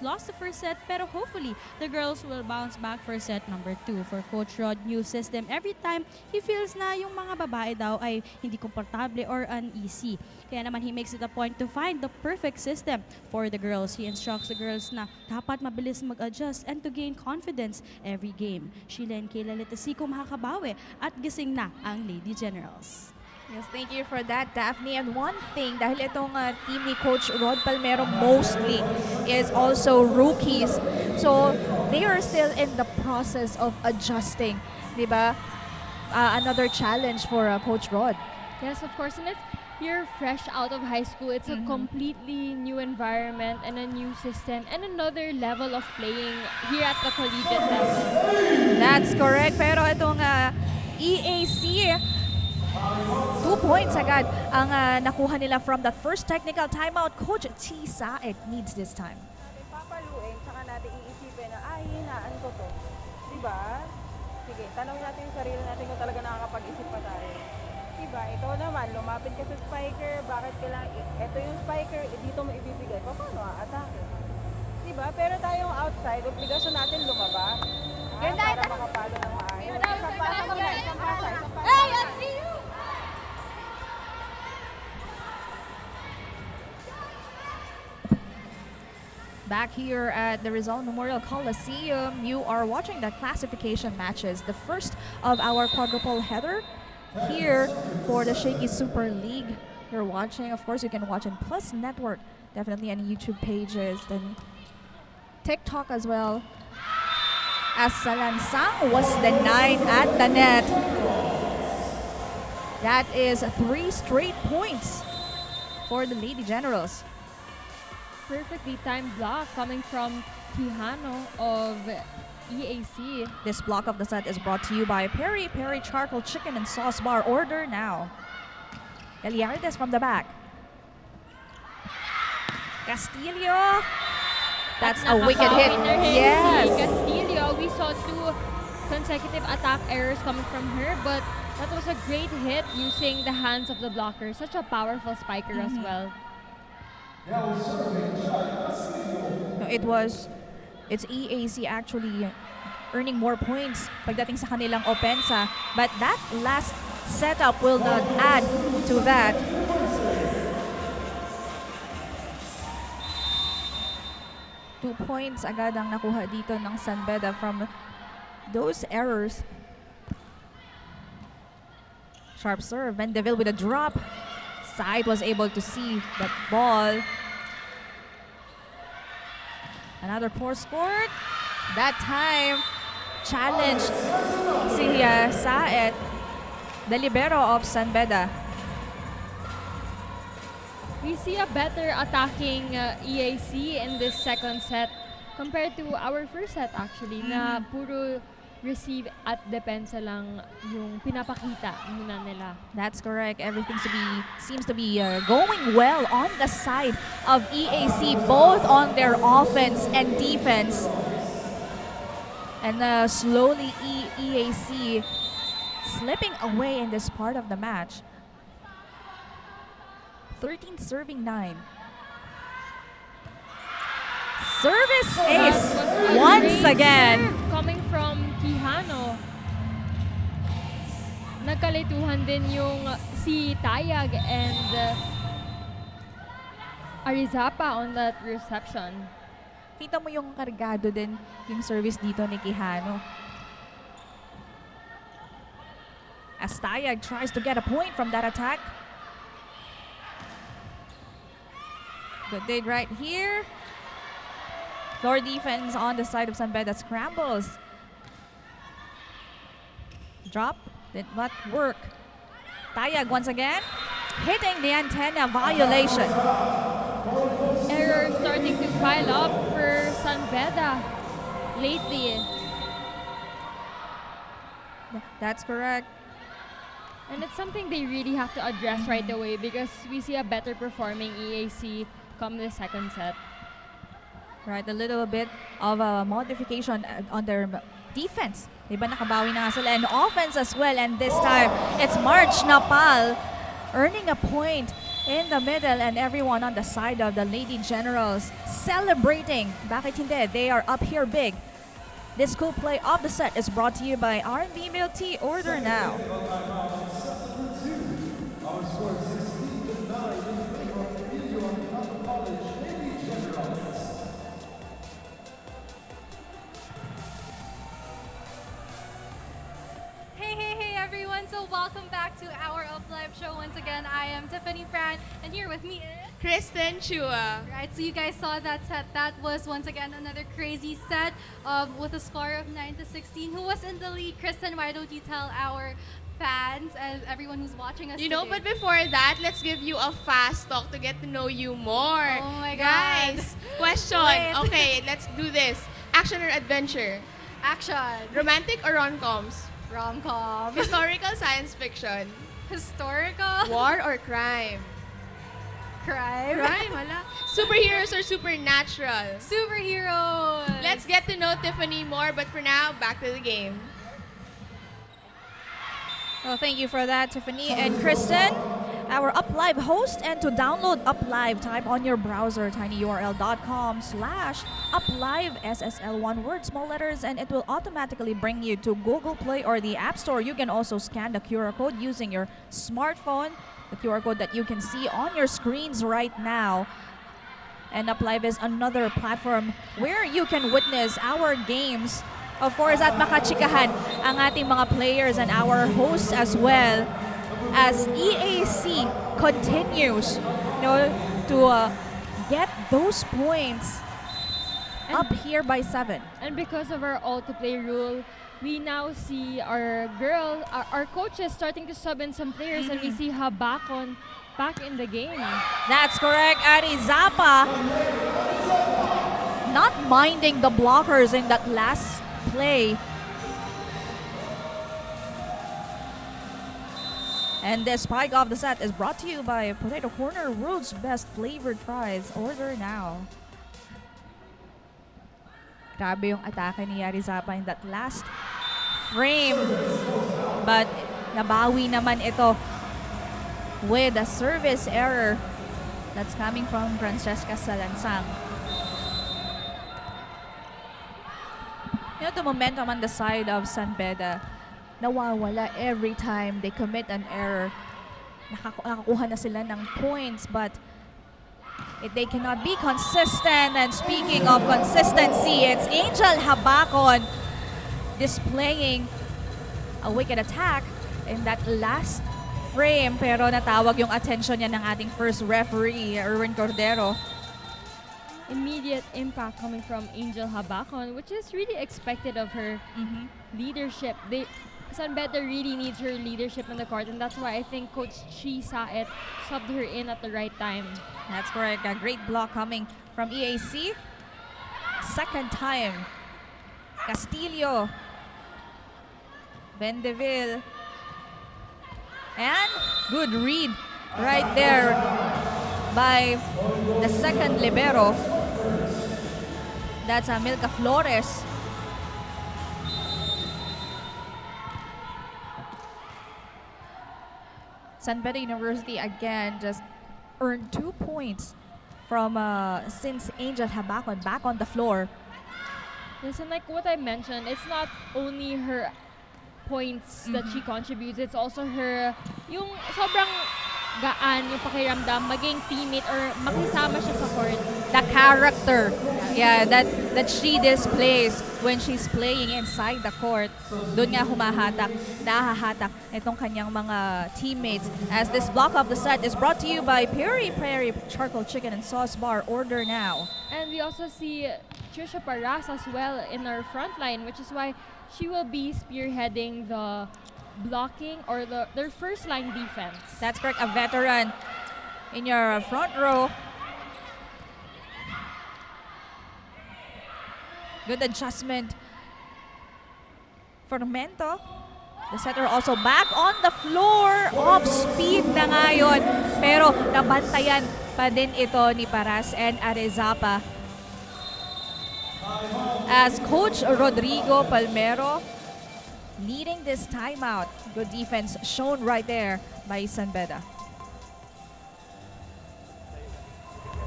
Lost the first set, pero hopefully the girls will bounce back for set number 2. For Coach Rod, new system every time he feels na yung mga babae daw ay hindi komportable or uneasy. Kaya naman he makes it a point to find the perfect system for the girls. He instructs the girls na dapat mabilis mag-adjust and to gain confidence every game. Sheila and Kayla Letasico makakabawi at gising na ang Lady Generals. Yes, thank you for that, Daphne. And one thing, dahil itong team ni Coach Rod Palmero mostly is also rookies. So, they are still in the process of adjusting. Diba? Another challenge for Coach Rod. Yes, of course. And if you're fresh out of high school, it's a completely new environment and a new system and another level of playing here at the collegiate level. That's correct. Pero itong EAC, 2 points agad ang nakuha nila from that first technical timeout. Coach Chi Saek needs this time. Papaluin, saka natin iisipin na, hinaan ko to. Diba? Sige, tanong natin yung sarili natin kung talaga nakakapag-isip pa tayo. Diba? Ito naman, lumapit ka sa spiker, bakit kailangan, ito yung spiker, dito mo ibibigay. Paano atake? Diba? Pero tayong outside, obligasyon natin lumaba. Para makapalo ng maayos. Sampasay. Hey, I see you! Back here at the Rizal Memorial Coliseum, you are watching the classification matches. The first of our quadruple header here for the Shakeys Super League. You're watching, of course, you can watch on Plus Network, definitely on YouTube pages, then TikTok as well. As Salansang was denied at the net. That is 3 straight points for the Lady Generals. Perfectly timed block coming from Quijano of EAC. This block of the set is brought to you by Peri Peri Charcoal Chicken and Sauce Bar. Order now. Eliardes from the back. Castillo. That's a wicked hit. Yes. Castillo, we saw 2 consecutive attack errors coming from her, but that was a great hit using the hands of the blocker. Such a powerful spiker as well. No, it's EAC actually earning more points pagdating sa kanilang opensa, but that last setup will not add to that. Two points agad ang nakuha dito ng San Beda from those errors. Sharp serve. Vendeville with a drop. Side was able to see that ball. Another poor scored. That time, challenged si Saet, the libero of San Beda. We see a better attacking EAC in this second set compared to our first set actually, na puro receive at depensa lang yung pinapakita muna nila. That's correct. Everything seems to be going well on the side of EAC, both on their offense and defense. And slowly EAC slipping away in this part of the match. 13 serving 9. Service ace once again. Coming from Quijano. Nagkalituhan din yung si Tayag and Arizapa on that reception. Kita mo yung kargado din yung service dito ni Quijano. As Tayag tries to get a point from that attack. Good dig right here. Floor defense on the side of San Beda scrambles. Drop did not work. Tayag once again hitting the antenna violation. Error starting to pile up for San Beda lately. That's correct. And it's something they really have to address right away because we see a better performing EAC come the second set. Right, a little bit of a modification on their defense. Diba nakabawi na nga sila, and offense as well, and this time it's March Napal earning a point in the middle, and everyone on the side of the Lady Generals celebrating. Bakit hindi? They are up here big. This cool play of the set is brought to you by R&B Milk Tea. Order now. So welcome back to our Up Live show. Once again, I am Tiffany Fran, and here with me is Kristen Chua. Right, so you guys saw that set. That was once again another crazy set with a score of 9-16. Who was in the lead? Kristen, why don't you tell our fans and everyone who's watching us You know, today? but before that, let's give you a fast talk to get to know you more. Oh my Guys, God. question. Wait. Okay, let's do this. Action or adventure? Action. Romantic or rom-coms? Rom-com. Historical science fiction? Historical. War or crime? Crime. Crime, hala. Superheroes or supernatural? Superheroes. Let's get to know Tiffany more, but for now, back to the game. Well, thank you for that, Tiffany and Kristen, our Up Live host. And to download Up Live, type on your browser tinyurl.com/uplive, SSL, one word, small letters, and it will automatically bring you to Google Play or the App Store. You can also scan the QR code using your smartphone, the QR code that you can see on your screens right now. And Up Live is another platform where you can witness our games, of course, at makachikahan ang ating mga players and our hosts as well, as EAC continues, to get those points up here by 7. And because of our all-to-play rule, we now see our coaches starting to sub in some players, and we see Habakon back in the game. That's correct. Arizapa not minding the blockers in that last play. And the spike of the set is brought to you by Potato Corner, world's best flavored fries. Order now. Grabe yung atake ni Arizapa in that last frame. But nabawi naman ito with a service error that's coming from Francesca Salansang. The momentum on the side of San Beda nawawala every time they commit an error. Nakakuha na sila ng points, but they cannot be consistent. And speaking of consistency, it's Angel Habakon displaying a wicked attack in that last frame pero natawag yung attention niya ng ating first referee, Erwin Cordero. Immediate impact coming from Angel Habacon, which is really expected of her leadership. San Beda really needs her leadership on the court, and that's why I think Coach Chi Saet subbed her in at the right time. That's correct. A great block coming from EAC. Second time. Castillo. Bendeville. And good read right there by the second libero. That's Milka Flores. San Beda University again just earned 2 points from since Angel Habacon back on the floor. Yes, and like what I mentioned, it's not only her points that she contributes, it's also her, yung sobrang gaan yung pakiramdam, maging teammate or makisama siya sa court. The character, yeah, that she displays when she's playing inside the court. Doon nga nahahatak itong kanyang mga teammates. As this block of the set is brought to you by Peri Prairie Charcoal Chicken and Sauce Bar. Order now. And we also see Trisha Paras as well in our front line, which is why she will be spearheading the blocking or their first line defense. That's correct, a veteran in your front row. Good adjustment. Fermento. The setter also back on the floor. Off speed na ngayon. Pero nabantayan pa din ito ni Paras and Arezapa. As Coach Rodrigo Palmero leading this timeout. Good defense shown right there by San Beda.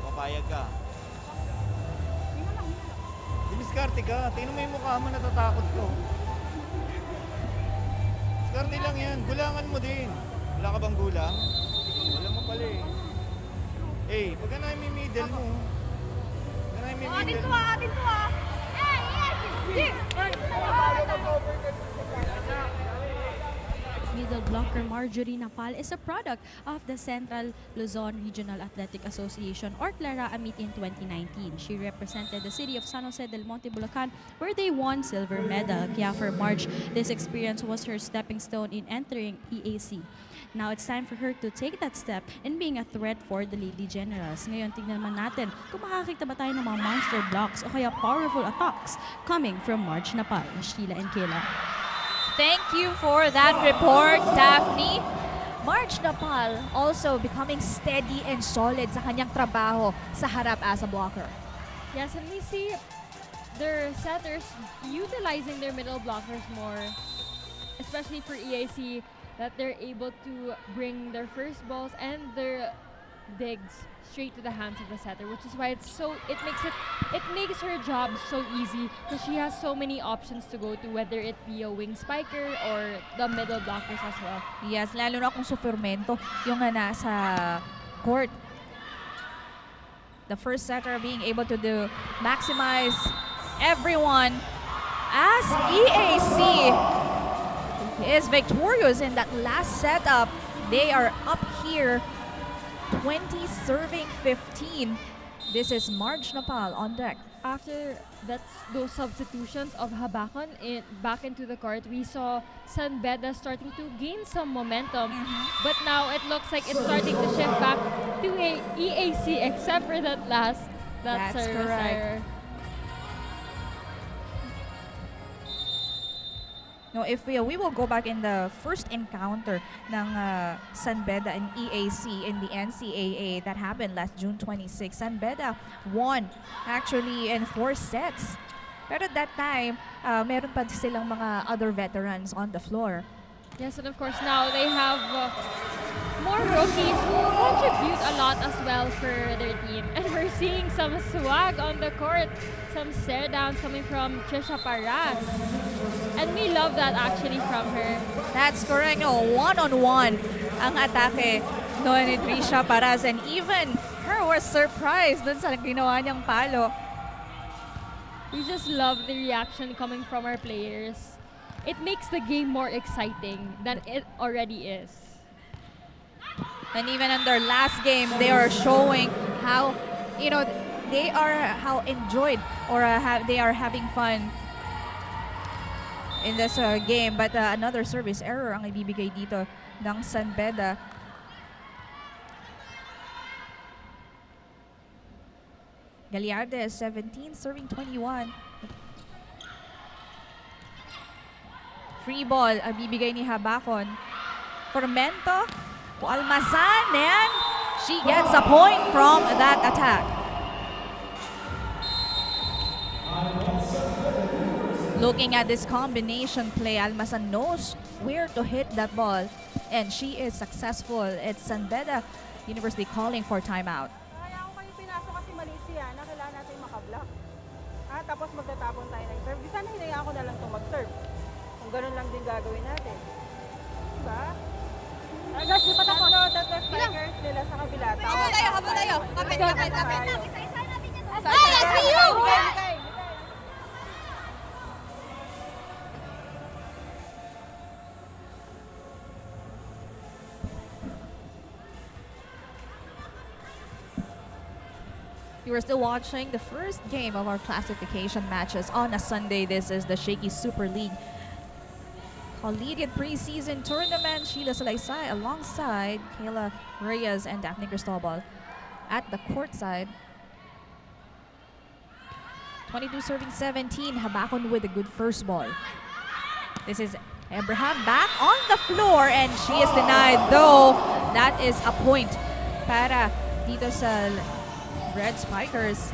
Papayag ka. Diskarte ka. Tingnan mo yung mukha mo, natatakot ko. Diskarte lang yan. Gulangan mo din. Wala ka bang gulang? Wala mo pala eh. Eh, pagka na yung middle mo. Pagka na yung middle. Atin to ah! Middle blocker Marjorie Napal is a product of the Central Luzon Regional Athletic Association or Clara Amit in 2019. She represented the city of San Jose del Monte, Bulacan, where they won silver medal. Kaya for March, this experience was her stepping stone in entering EAC. Now it's time for her to take that step in being a threat for the Lady Generals. Ngayon, tignan naman natin kung makakita ba tayo ng mga monster blocks o kaya powerful attacks coming from March Napal, Sheila and Kayla. Thank you for that report, Daphne. March Napal also becoming steady and solid sa kanyang trabaho sa harap as a blocker. Yes, and we see their setters utilizing their middle blockers more, especially for EAC, that they're able to bring their first balls and their digs straight to the hands of the setter, which is why it makes her job so easy because she has so many options to go to, whether it be a wing spiker or the middle blockers as well. Yes, lalo na kung Fermento yung nasa court. The first setter being able to maximize everyone as EAC is victorious in that last setup. They are up here 20 serving 15. This is March Napal on deck. After those substitutions of Habacon back into the court, we saw San Beda starting to gain some momentum. But now it looks like it's starting to shift back to EAC, except for that service error. No, if we will go back in the first encounter ng San Beda and EAC in the NCAA that happened last June 26, San Beda won actually in 4 sets. Pero at that time, meron pa silang mga other veterans on the floor. Yes, and of course now they have more rookies who contribute a lot as well for their team. And we're seeing some swag on the court, some stare downs coming from Trisha Paras. And we love that actually from her. That's correct. No, one-on-one ang atake ni Trisha Paras. And even her was surprised dun sa ginawa niyang palo. We just love the reaction coming from our players. It makes the game more exciting than it already is. And even in their last game, they are showing how, they are how enjoyed or they are having fun in this game. But another service error ang ibibigay dito ng San Beda. Galiardes, 17, serving 21. Free ball ang bibigay ni Habakon. Formento to Almazan, and she gets a point from that attack. Looking at this combination play, Almazan knows where to hit that ball, and she is successful. It's San Beda University calling for timeout. Kaya ako kayo pinasok kasi mali siya na kailangan natin makablock. Tapos magtatapon tayo ng serve. Di sana hinayaan ko na lang itong mag-serve. Kung ganun lang din gagawin natin. Diba? Guys, di pa tapos. Tatlo spikers nila sa kabila. Habol tayo! Kapit! Ay, SBU! You are still watching the first game of our classification matches on a Sunday. This is the Shakeys Super League Collegiate Preseason Tournament. Sheila Salaysay alongside Kayla Reyes and Daphne Cristobal at the court side. 22 serving 17. Habakon with a good first ball. This is Abraham back on the floor, and she is denied, though that is a point para dito sa Red Spikers.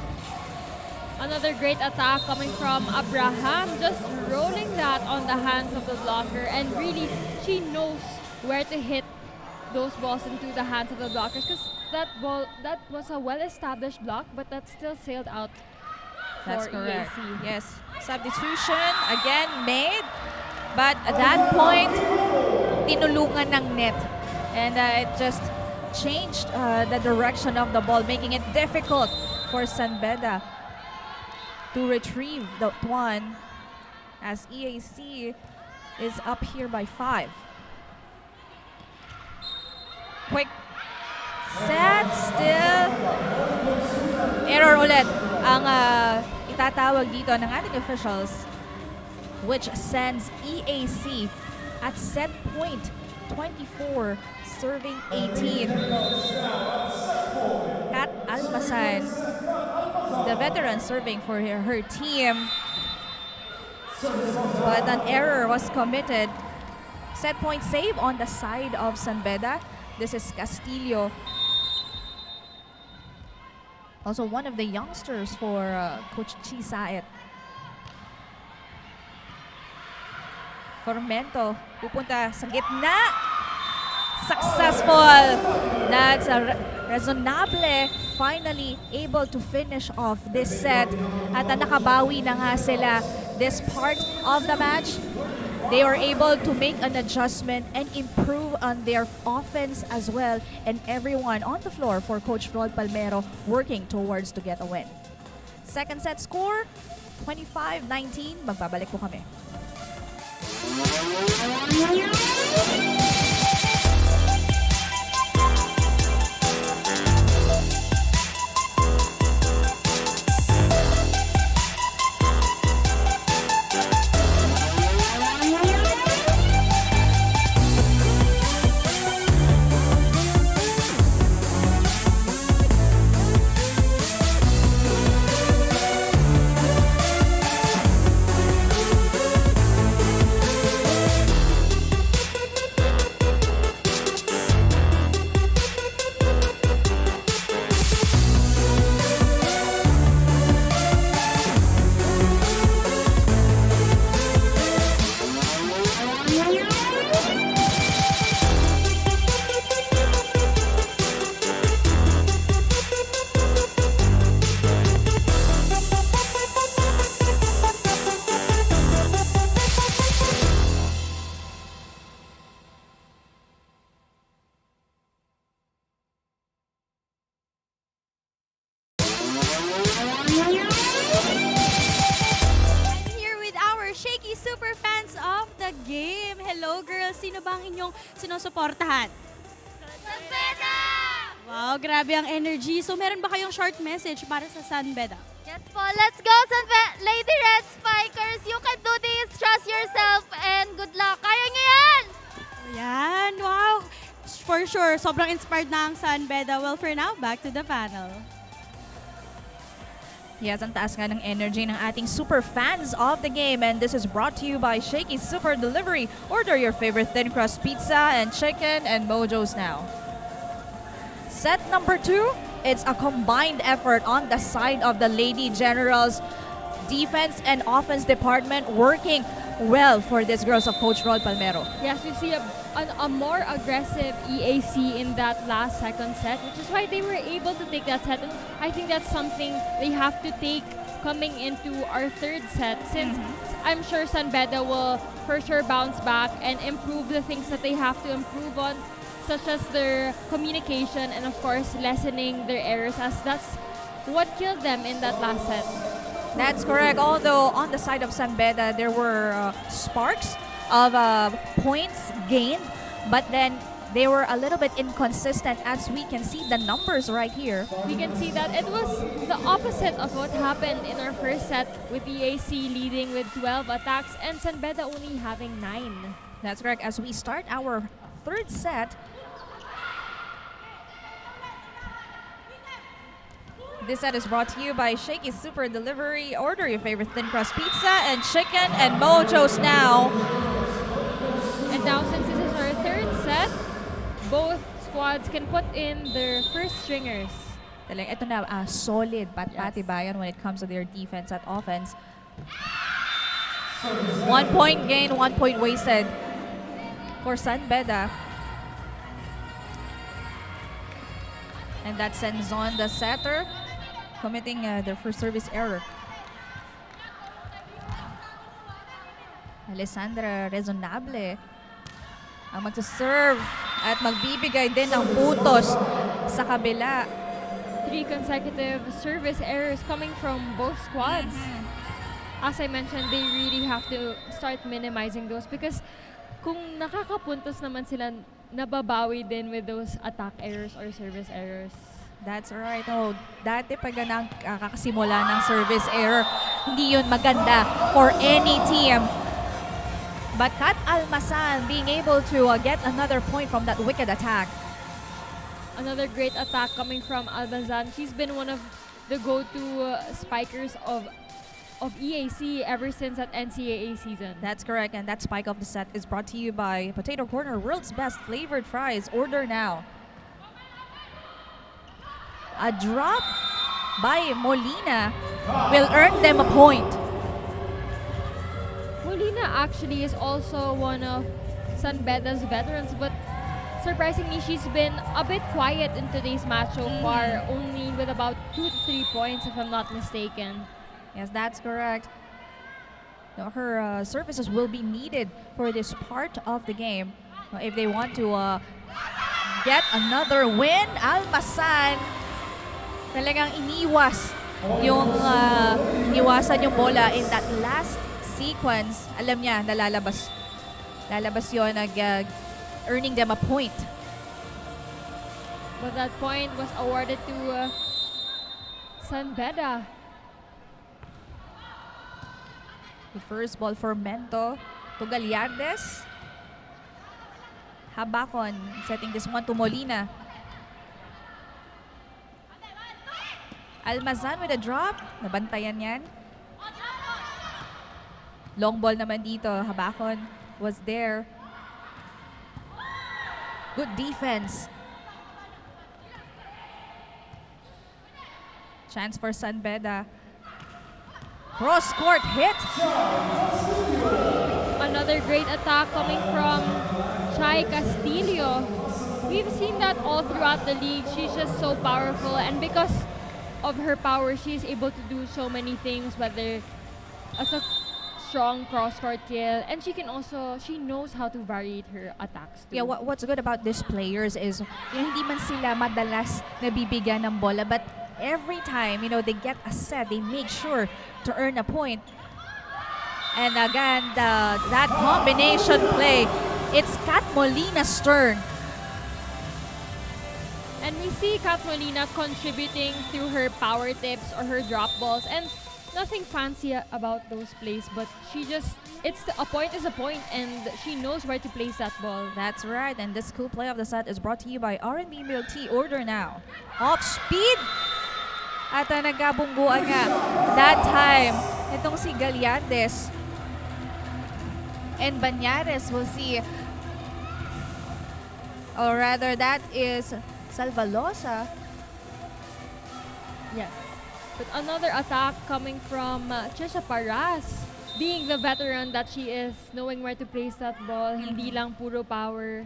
Another great attack coming from Abraham, just rolling that on the hands of the blocker, and really she knows where to hit those balls into the hands of the blockers, because that was a well-established block, but that still sailed out. That's for correct. EAC. Yes, substitution again made, but at that point, tinulungan ng net, and it just changed the direction of the ball, making it difficult for San Beda to retrieve that one, as EAC is up here by 5. Quick set, still error ulit ang itatawag dito ng ating officials, which sends EAC at set point 24 serving 18. Kat Almazan, the veteran, serving for her team, but an error was committed. Set point save on the side of San Beda. This is Castillo, also one of the youngsters for Coach Chi Saet. Formento pupunta sa gitna. Successful. That's Razonable finally able to finish off this set. At nakabawi na nga sila this part of the match. They were able to make an adjustment and improve on their offense as well. And everyone on the floor for Coach Rod Palmero working towards to get a win. Second set score, 25-19. Magbabalik po kami. game. Hello, girls. Sino ba ang inyong sinusuportahan? Beda! Wow, grabe ang energy. So meron ba kayong short message para sa San Beda? Yes po, let's go Lady Red Spikers! You can do this! Trust yourself and good luck! Kaya nyo yan! Yan, wow. For sure, sobrang inspired na ang San Beda. Well, for now, back to the panel. Yes, ang taas nga ng energy ng ating super fans of the game. And this is brought to you by Shakey's Super Delivery. Order your favorite thin crust pizza and chicken and mojos now. Set number 2, it's a combined effort on the side of the Lady Generals. Defense and offense department working well for these girls of Coach Rod Palmero. Yes, we see a more aggressive EAC in that last second set, which is why they were able to take that set. And I think that's something they have to take coming into our third set, since I'm sure San Beda will for sure bounce back and improve the things that they have to improve on, such as their communication and of course lessening their errors, as that's what killed them in that last set. That's correct. Although on the side of San Beda, there were sparks of points gained, but then they were a little bit inconsistent, as we can see the numbers right here. We can see that it was the opposite of what happened in our first set, with EAC leading with 12 attacks and San Beda only having 9. That's correct. As we start our third set, this set is brought to you by Shakey's Super Delivery. Order your favorite thin crust pizza and chicken and mojos now. And now, since this is our third set, both squads can put in their first stringers. Ito na, solid patibay when it comes to their defense at offense. 1 point gain, 1 point wasted for San Beda. And that sends on the setter, committing their first service error. Alessandra Rezonable ang magsaserve at magbibigay din ng putos sa kabila. 3 consecutive service errors coming from both squads. As I mentioned, they really have to start minimizing those, because kung nakakapuntos naman sila, nababawi din with those attack errors or service errors. That's right. Oh, dati pag kakasimula ng service error, hindi yun maganda for any team. But Kat Almasan being able to get another point from that wicked attack. Another great attack coming from Almazan. She's been one of the go-to spikers of EAC ever since that NCAA season. That's correct. And that spike of the set is brought to you by Potato Corner, world's best flavored fries. Order now. A drop by Molina will earn them a point. Molina actually is also one of San Beda's veterans, but surprisingly, she's been a bit quiet in today's match so far, only with about 2 to 3 points, if I'm not mistaken. Yes, that's correct. Now, her services will be needed for this part of the game if they want to get another win. Almasan talagang iniwasan yung bola in that last sequence. Alam niya na lalabas yun, earning them a point. But that point was awarded to San Beda. The first ball for Mento to Gallardes. Habakon setting this one to Molina. Almazan with a drop. Nabantayan yan. Long ball naman dito. Habakon was there. Good defense. Chance for San Beda. Cross court hit. Another great attack coming from Chai Castillo. We've seen that all throughout the league. She's just so powerful, and because of her power, she's able to do so many things, whether as a strong cross-court kill, and she knows how to vary her attacks too. Yeah, what's good about these players is hindi man sila madalas nabibigyan ng bola, but every time they get a set, they make sure to earn a point. And again, that combination play, it's Kat Molina's turn. And we see Kat Molina contributing through her power tips or her drop balls, and nothing fancy about those plays, but a point is a point, and she knows where to place that ball. That's right, and this cool play of the set is brought to you by R&B Milk Tea. Order now. Off speed! At nagkabungguan nga that time itong si Gallardes and Banyares. We'll see. Or rather, that is Salvalosa. Yes. But another attack coming from Trisha Paras. Being the veteran that she is, knowing where to place that ball, hindi lang puro power.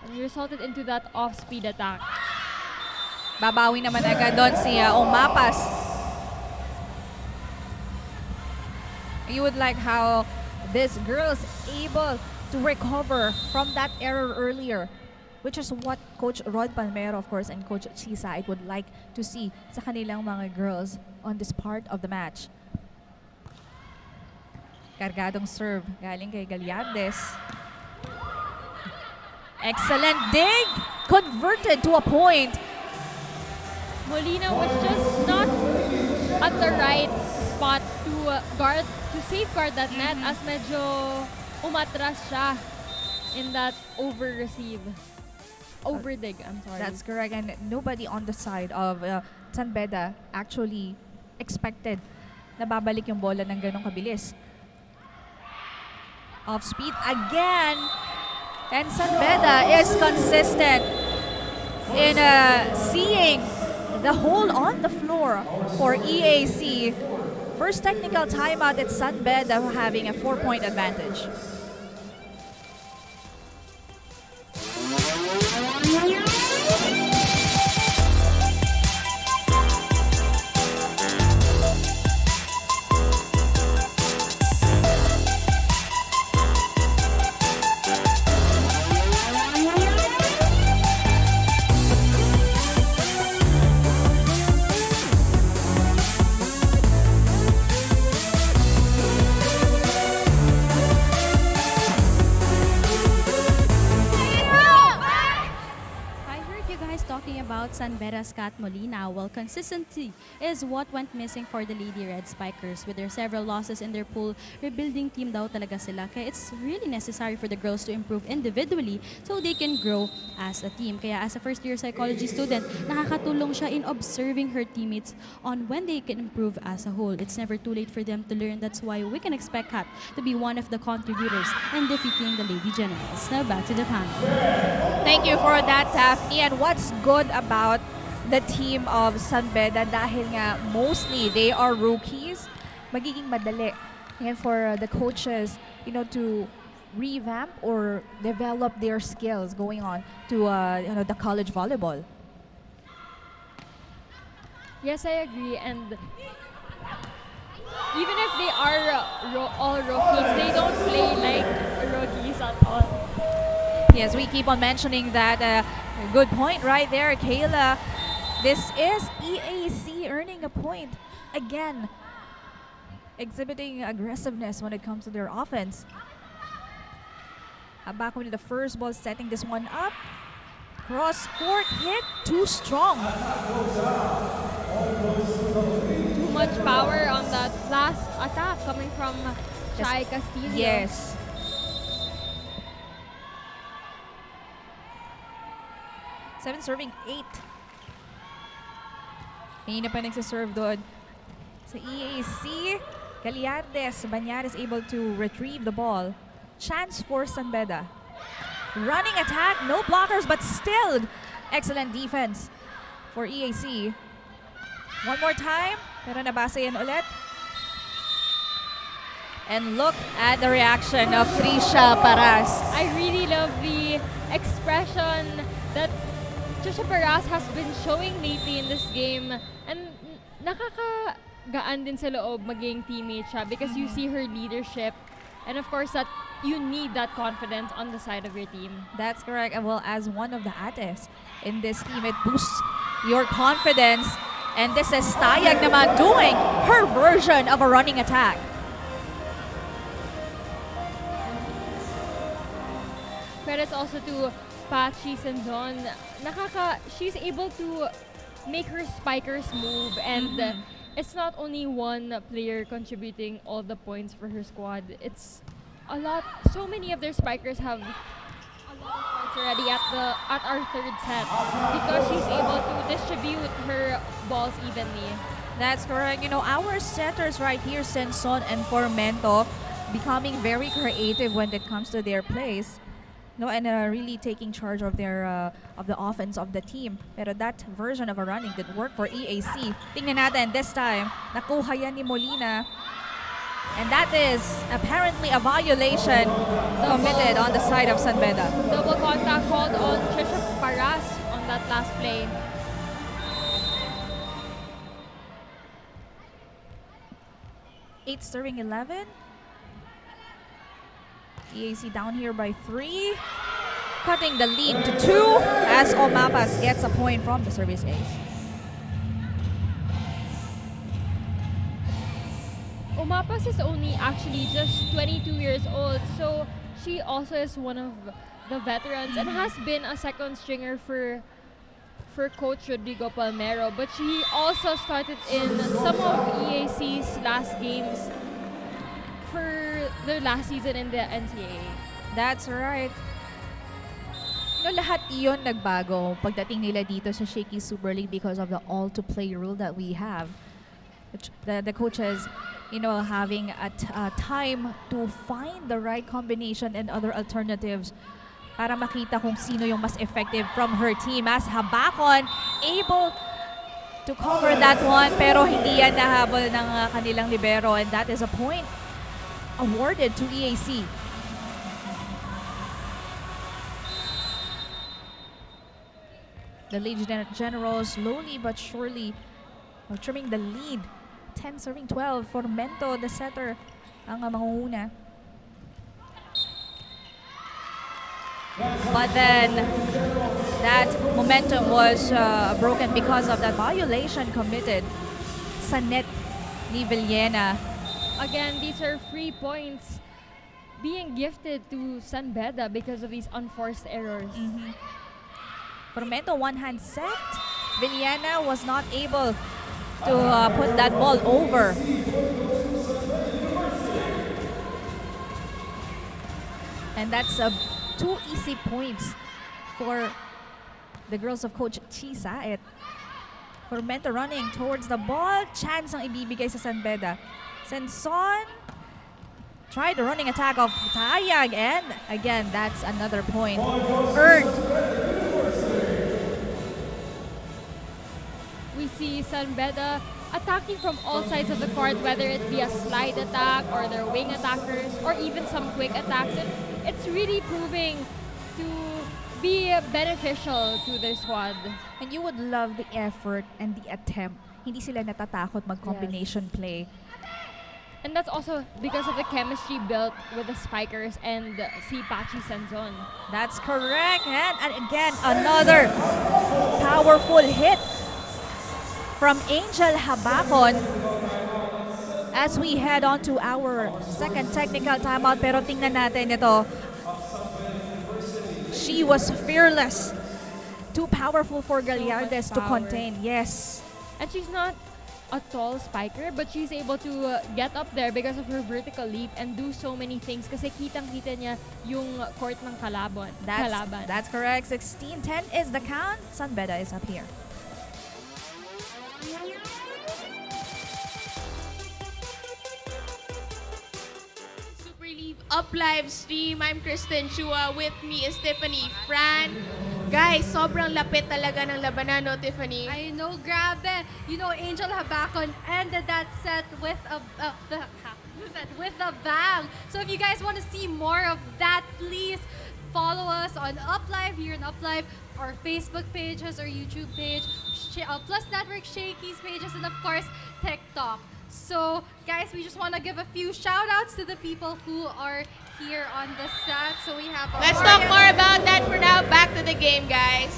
And resulted into that off-speed attack. Babawi naman agad doon si Omapas. You would like how this girl is able to recover from that error earlier, which is what Coach Rod Palmero, of course, and Coach Chisait would like to see sa kanilang mga girls on this part of the match. Kargadong serve galing kay Gallardes. Excellent dig! Converted to a point. Molina was just not at the right spot to safeguard that net, as medyo umatras siya in that over-receive. Over-dig, I'm sorry. That's correct, and nobody on the side of San Beda actually expected na babalik yung bola ng ganong kabilis. Off speed again, and San Beda is consistent in seeing the hole on the floor for EAC. First technical timeout, it's San Beda having a 4-point advantage. San Beda's Kat Molina. Well, consistency is what went missing for the Lady Red Spikers. With their several losses in their pool, rebuilding team daw talaga sila. Kaya it's really necessary for the girls to improve individually so they can grow as a team. Kaya as a first-year psychology student, nakakatulong siya in observing her teammates on when they can improve as a whole. It's never too late for them to learn. That's why we can expect Kat to be one of the contributors in defeating the Lady Generals. Now back to the panel. Thank you for that, Daphne. And what's good about the team of San Beda, dahil nga mostly they are rookies, magiging madali and for the coaches, to revamp or develop their skills going on to the college volleyball. Yes, I agree. And even if they are all rookies, they don't play like rookies at all. Yes, we keep on mentioning that. Good point right there, Kayla. This is EAC earning a point again, exhibiting aggressiveness when it comes to their offense. Back with the first ball, setting this one up. Cross court hit, too strong. Too much power on that last attack coming from Shai Castillo. Yes. Seven serving 8. Hindi na pa nagsaserve doon. Sa EAC, Gallardes, Banyares able to retrieve the ball. Chance for San Beda. Running attack, no blockers, but still excellent defense for EAC. One more time, pero nabasa yan ulit. And look at the reaction of Trisha Paras. I really love the expression that Trisha Paras has been showing lately in this game, and nakakagaan din sa loob maging teammate siya because you see her leadership, and of course that you need that confidence on the side of your team. That's correct. And well, as one of the ates in this team, it boosts your confidence, and this is Tayag naman doing her version of a running attack. Credits also to Patchy Senzon, she's able to make her spikers move, and it's not only one player contributing all the points for her squad. It's a lot. So many of their spikers have a lot of points already at our third set because she's able to distribute her balls evenly. That's correct. You know, our setters right here, Senson and Formento, becoming very creative when it comes to their plays. No, and really taking charge of their of the offense of the team. Pero that version of a running did work for EAC. Tingnan natin this time, nakuha yan ni Molina. And that is apparently a violation committed on the side of San Beda. Double contact called on Trisha Paras on that last play. Eight serving 11. EAC down here by 3. Cutting the lead to 2 as Omapas gets a point from the service ace. Omapas is only actually just 22 years old, so she also is one of the veterans and has been a second stringer for Coach Rodrigo Palmero, but she also started in some of EAC's last games for their last season in the NCAA. That's right. No, lahat iyon nagbago pagdating nila dito sa Shakeys Super League because of the all-to-play rule that we have. The coaches, you know, having a time to find the right combination and other alternatives para makita kung sino yung mas effective from her team. As Habakon able to cover that one, pero hindi yan nahabol ng kanilang libero, and that is a point awarded to EAC. The Legion Generals slowly but surely trimming the lead. 10 serving 12. Formento, the setter, ang mangunguna. But then that momentum was broken because of that violation committed sa net ni Villena. Again, these are free points being gifted to San Beda because of these unforced errors. Formento one-hand set. Villena was not able to put that ball over. And that's 2 easy points for the girls of Coach Chi Saet. Formento running towards the ball. Chance ang ibibigay sa San Beda. Senson tried the running attack of Tayag, and again, that's another point earned. We see San Beda attacking from all sides of the court, whether it be a slide attack or their wing attackers or even some quick attacks. And it's really proving to be beneficial to their squad. And you would love the effort and the attempt. Hindi sila natatakot mag-combination play. And that's also because of the chemistry built with the spikers and si Patchy Senzon. That's correct. And again, another powerful hit from Angel Habakon as we head on to our second technical timeout. Pero tingnan natin ito. She was fearless. Too powerful for Gallardes to contain. Yes. And she's not a tall spiker, but she's able to get up there because of her vertical leap and do so many things kasi kitang-kita niya yung court ng kalaban. That's correct. 16-10 is the count. San Beda is up here. Super League Up live stream. I'm Kristen Chua. With me is Tiffany Fran. Guys, sobrang lapit talaga ng labanan, no, Tiffany? I know, grabe. You know, Angel Habakon ended that set with a bang. So if you guys want to see more of that, please follow us on UpLive, here in UpLive, our Facebook pages, our YouTube page, Plus Network, Shakeys pages, and of course, TikTok. So, guys, we just want to give a few shout-outs to the people who are here on the set. So we have... Let's talk more about that for now. Back to the game, guys.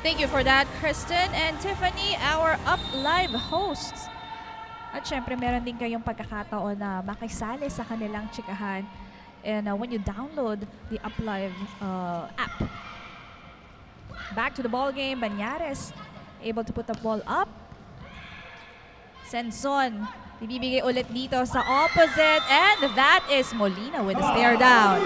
Thank you for that, Kristen and Tiffany, our Up Live hosts. At syempre, meron din kayong pagkakataon na makisali sa kanilang chikahan. and when you download the UpLive app. Back to the ball game, Banyares able to put the ball up. Senson, ibibigay ulit dito sa opposite, and that is Molina with a stare down.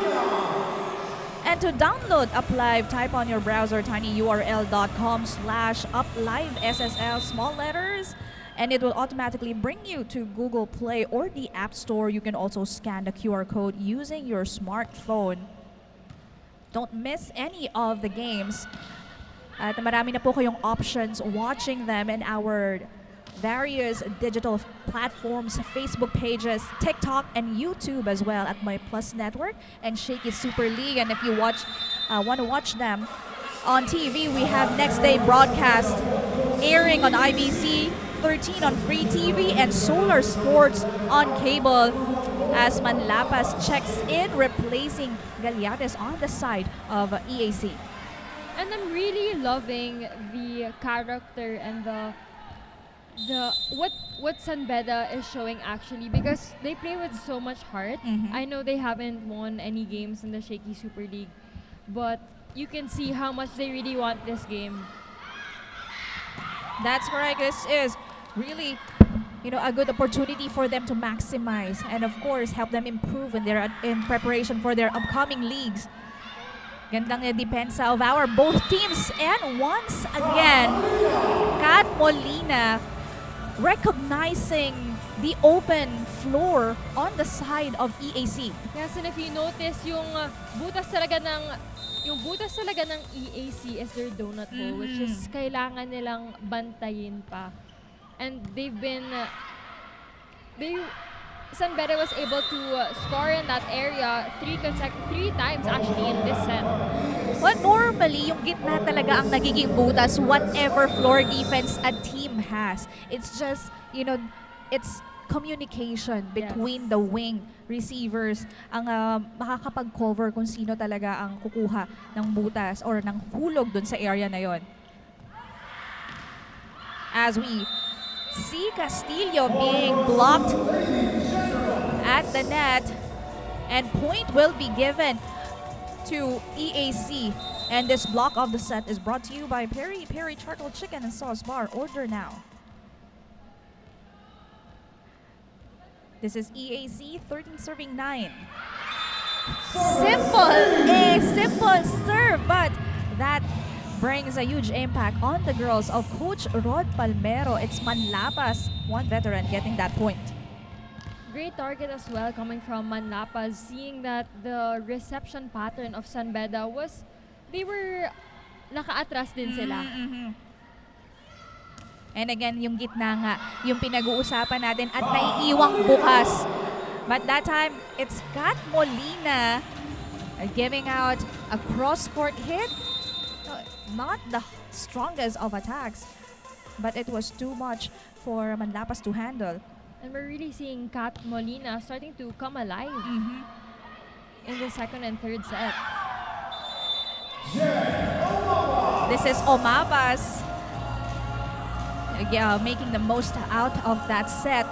And to download UpLive, type on your browser tinyurl.com/UpLiveSSL, small letters, and it will automatically bring you to Google Play or the App Store. You can also scan the QR code using your smartphone. Don't miss any of the games. At marami na po kayong options watching them in our various digital platforms, Facebook pages, TikTok, and YouTube as well at My Plus Network and Shakeys Super League. And if you want to watch them on TV, we have next day broadcast airing on IBC, 13 on Free TV, and Solar Sports on cable as Manlapas checks in, replacing Galiates on the side of EAC. And I'm really loving the character and what San Beda is showing actually, because they play with so much heart. I know they haven't won any games in the Shaky Super League, but you can see how much they really want this game. That's correct. This is really, a good opportunity for them to maximize and of course help them improve in preparation for their upcoming leagues. Gandang depensa of our both teams, and once again, Kat Molina recognizing the open floor on the side of EAC. Yes, and if you notice, yung butas talaga ng EAC is their donut hole, which is kailangan nilang bantayin pa. And San Beda was able to score in that area three times actually in this set. Well, normally, yung gitna talaga ang nagiging butas whatever floor defense a team has. It's just, it's communication between the wing receivers ang makakapag-cover kung sino talaga ang kukuha ng butas or ng hulog dun sa area na yon. As we see Castillo being blocked at the net, and point will be given to EAC. And this block of the set is brought to you by Peri Peri Charcoal Chicken and Sauce Bar. Order now. This is EAC 13 serving 9. Simple serve, but that brings a huge impact on the girls of Coach Rod Palmero. It's Manlapas, one veteran, getting that point. Great target as well coming from Manlapas, seeing that the reception pattern of San Beda was, they were naka-atras din sila. And again, yung gitna nga, yung pinag-uusapan natin at naiiwang bukas. But that time, it's Kat Molina giving out a cross-court hit. Not the strongest of attacks, but it was too much for Manlapas to handle. And we're really seeing Kat Molina starting to come alive in the second and third set. This is Omapas making the most out of that set.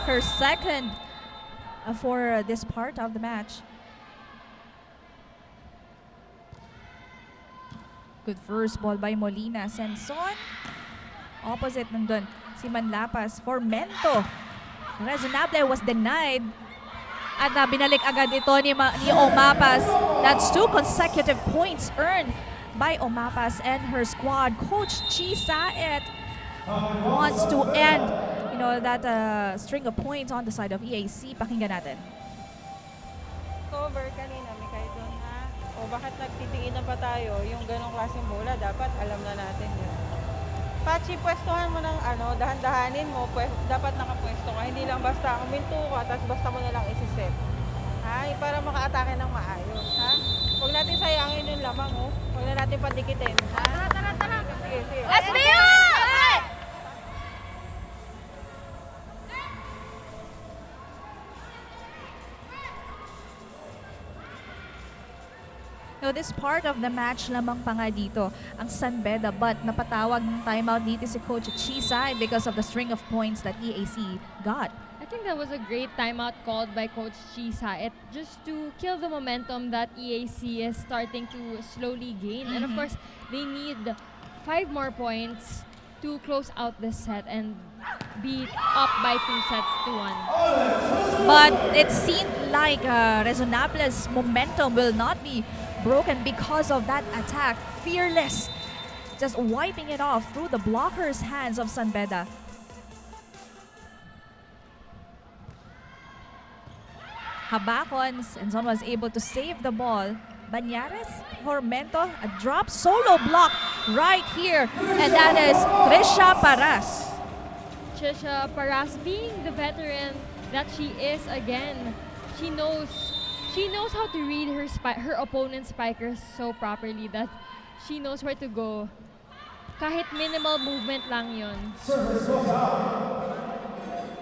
Her second for this part of the match. Good first ball by Molina. Senson. Opposite nandun si Manlapas for Mento. Resonable was denied. At binalik agad ito ni Omapas. That's 2 consecutive points earned by Omapas and her squad. Coach Chi Saet wants to end that string of points on the side of EAC. Pakinggan natin. Cover kanina, may kahit doon bakit nagtitingin na pa tayo? Yung ganong klaseng bola, dapat alam na natin yun. Pachi, pwestuhan mo ng dahan-dahanin mo, dapat nakapwesto ka. Hindi lang basta uminto ka, tapos basta mo na lang isiset. Para maka-atake ng maayos. Huwag natin sayangin yung lamang, Huwag na natin patikitin. Tara. Sige. Let's be This part of the match lamang pa nga dito ang San Beda, but napatawag ng timeout dito si Coach Chisay because of the string of points that EAC got. I think that was a great timeout called by Coach Chisa. It just to kill the momentum that EAC is starting to slowly gain. And of course, they need 5 more points to close out this set and be up by 2 sets to 1. But it seemed like Resonable's momentum will not be broken because of that attack. Fearless, just wiping it off through the blocker's hands of San Beda. Habacon, Senzon was able to save the ball. Banyares, Formento, a drop solo block right here. And that is Trisha Paras. Trisha Paras, being the veteran that she is again, she knows how to read her opponent's spikers so properly that she knows where to go. Kahit minimal movement lang yun.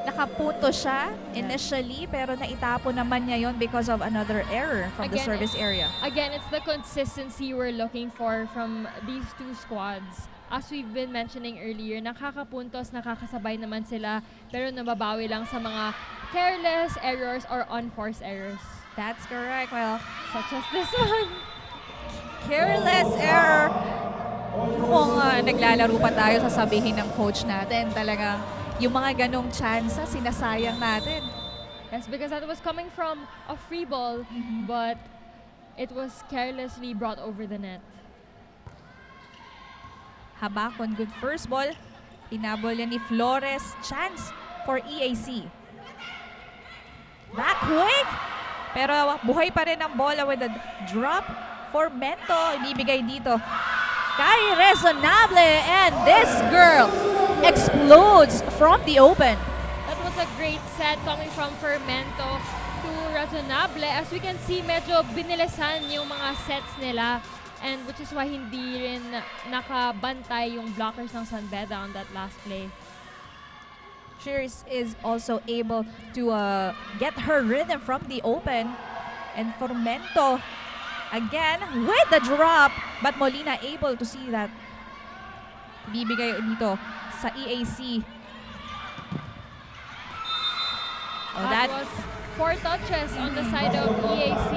Nakapunto siya initially, pero naitapo naman niya yon because of another error from the service area. Again, it's the consistency we're looking for from these two squads. As we've been mentioning earlier, nakakapuntos, nakakasabay naman sila, pero nababawi lang sa mga careless errors or unforced errors. That's correct. Well, such as this one. Careless error. Kung naglalaro pa tayo, sasabihin ng coach natin, talagang yung mga ganong chance, sinasayang natin. Yes, because that was coming from a free ball, but it was carelessly brought over the net. Habacon, good first ball. Pinabol yan ni Flores. Chance for EAC. Back quick. Pero buhay pa rin ang bola with a drop. Formento, ibibigay dito kay Resonable. And this girl explodes from the open. That was a great set coming from Fermento to Resonable. As we can see, medyo binilisan yung mga sets nila. And which is why hindi rin nakabantay yung blockers ng San Beda on that last play. Shears is also able to get her rhythm from the open. And Formento again with the drop. But Molina able to see that. Bibigay dito sa EAC. Oh, that was 4 touches on the side of EAC.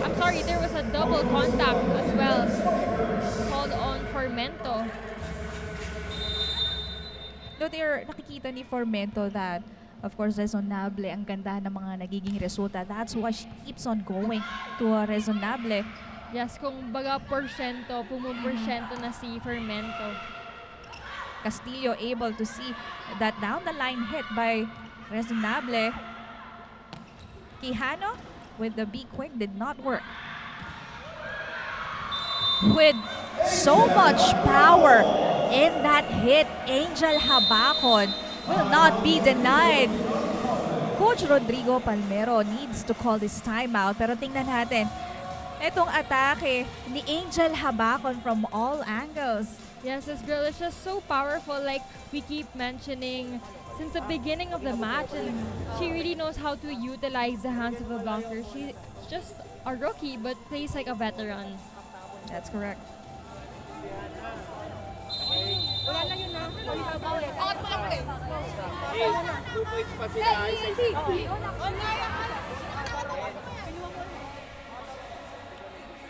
I'm sorry, there was a double contact as well called on Formento. No, nakikita ni Formento that, of course, Resonable, ang ganda ng mga nagiging resulta. That's why she keeps on going to Resonable. Yes, kung baga porsyento, pumuporsyento na si Fermento. Castillo able to see that down the line hit by Resonable. Quijano with the B quick did not work. With so much power in that hit, Angel Habacon will not be denied. Coach Rodrigo Palmero needs to call this timeout. Pero tingnan natin, itong atake ni Angel Habacon from all angles. Yes, this girl is just so powerful, like we keep mentioning since the beginning of the match, and she really knows how to utilize the hands of a blocker. She's just a rookie but plays like a veteran. That's correct.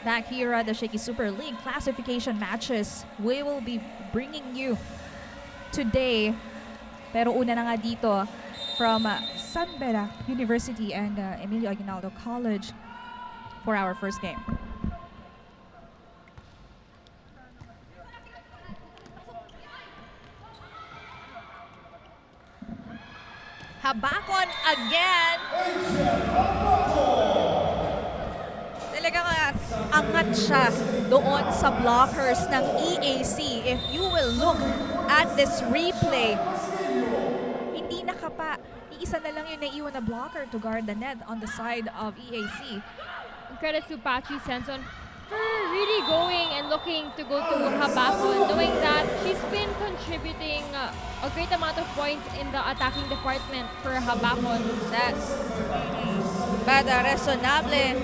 Back here at the Shaky Super League classification matches, we will be bringing you today. Pero una na nga dito from San Beda University and Emilio Aguinaldo College for our first game. Habacon again. Talagang angat siya doon sa blockers ng EAC. If you will look at this replay, hindi nakapa. Iisa na lang yung naiwan na blocker to guard the net on the side of EAC. Credit to Pachi Senson for really going and looking to go to Habacon, knowing that she's been contributing a great amount of points in the attacking department for Habacon. That's Beda Resonable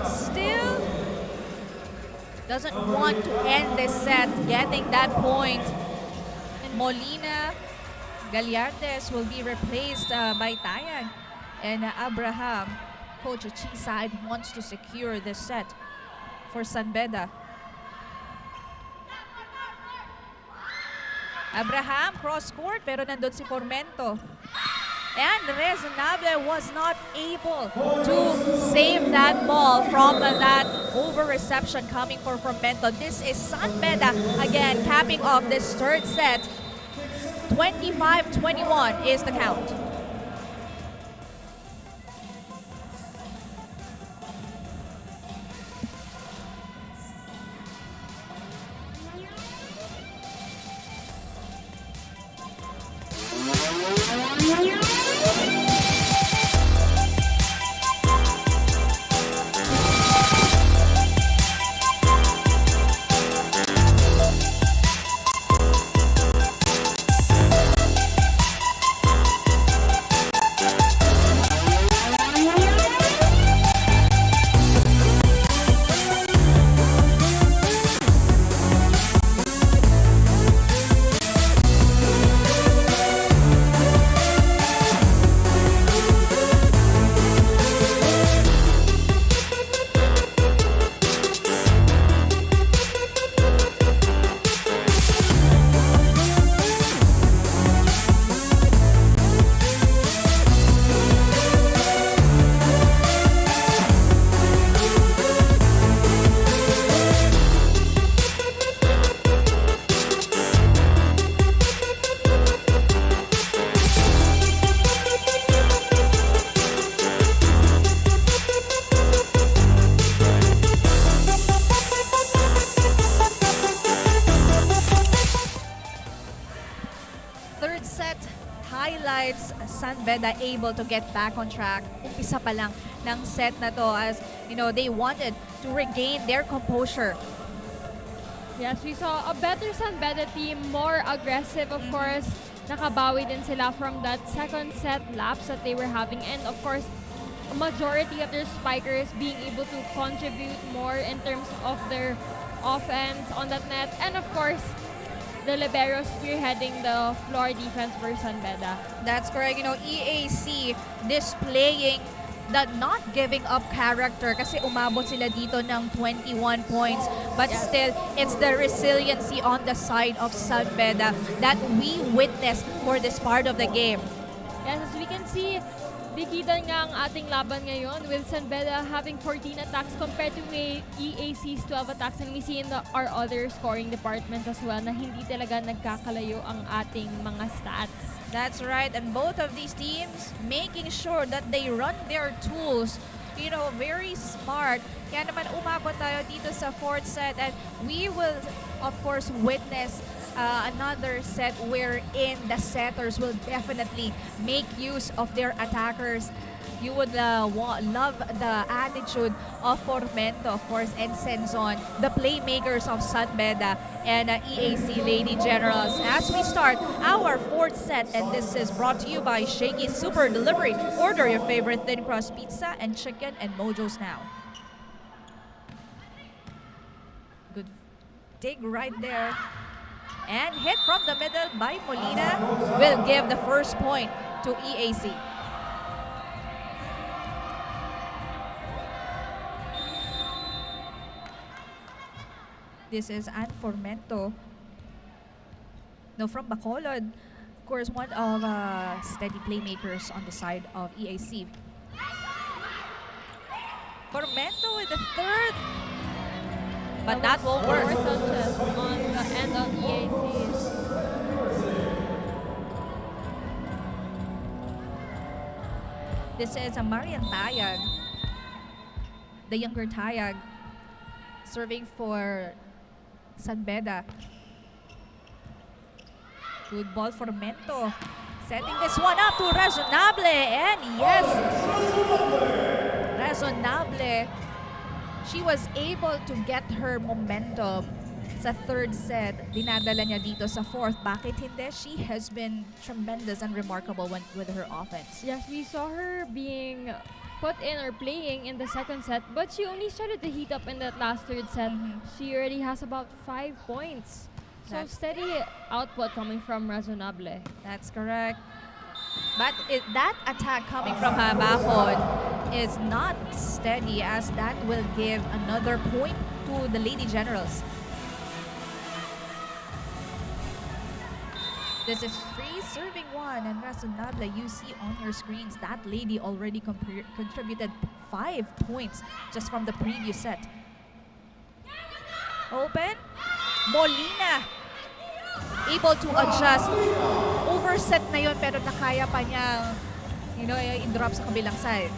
still doesn't want to end this set getting that point. And Molina Gallardes will be replaced by Tayag. And Abraham, Coach Chi side wants to secure this set for San Beda. Abraham cross court pero nandun si Formento. And Rezonable was not able to save that ball from that over reception coming for Formento. This is San Beda again capping off this third set. 25-21 is the count. San Beda able to get back on track. Umpisa pa lang ng set na to as, you know, they wanted to regain their composure. Yes, we saw a better San Beda team, more aggressive, of course. Nakabawi din sila from that second set lapse that they were having. And of course, a majority of their spikers being able to contribute more in terms of their offense on that net. And of course, the libero spearheading the floor defense for San Beda. That's correct. You know, EAC displaying the not giving up character kasi umabot sila dito ng 21 points. But still, it's the resiliency on the side of San Beda that we witnessed for this part of the game. Yes, as we can see, bigitan nga ang ating laban ngayon with San Beda having 14 attacks compared to EAC's 12 attacks, and we see in our other scoring departments as well na hindi talaga nagkakalayo ang ating mga stats. That's right, and both of these teams making sure that they run their tools, you know, very smart. Kaya naman umabot tayo dito sa fourth set, and we will of course witness another set wherein the setters will definitely make use of their attackers. You would love the attitude of Formento, of course, and Senzon, the playmakers of San Beda and EAC Lady Generals. As we start our fourth set, and this is brought to you by Shakey Super Delivery. Order your favorite thin crust pizza and chicken and mojos now. Good dig right there. And hit from the middle by Molina will give the first point to EAC. This is Ann Formento. No, from Bacolod. Of course, one of steady playmakers on the side of EAC. Formento with the third. But that won't work. Touches on the end of EAC. This is a Marian Tayag, the younger Tayag, serving for San Beda. Good ball for Mento. Setting this one up to Rezonable. And yes, Rezonable. She was able to get her momentum sa third set. Dinadala niya dito sa fourth. Bakit hindi? She has been tremendous and remarkable with her offense. Yes, we saw her being put in or playing in the second set, but she only started to heat up in that last third set. She already has about 5 points. So steady output coming from Razonable. That's correct. But that attack coming from Habakon is not steady, as that will give another point to the Lady Generals. This is free serving one, and Razonable, you see on your screens, that lady already contributed 5 points just from the previous set. Open. Molina able to adjust. Overset na yun, pero nakaya pa niyang, i-drop sa kabilang side.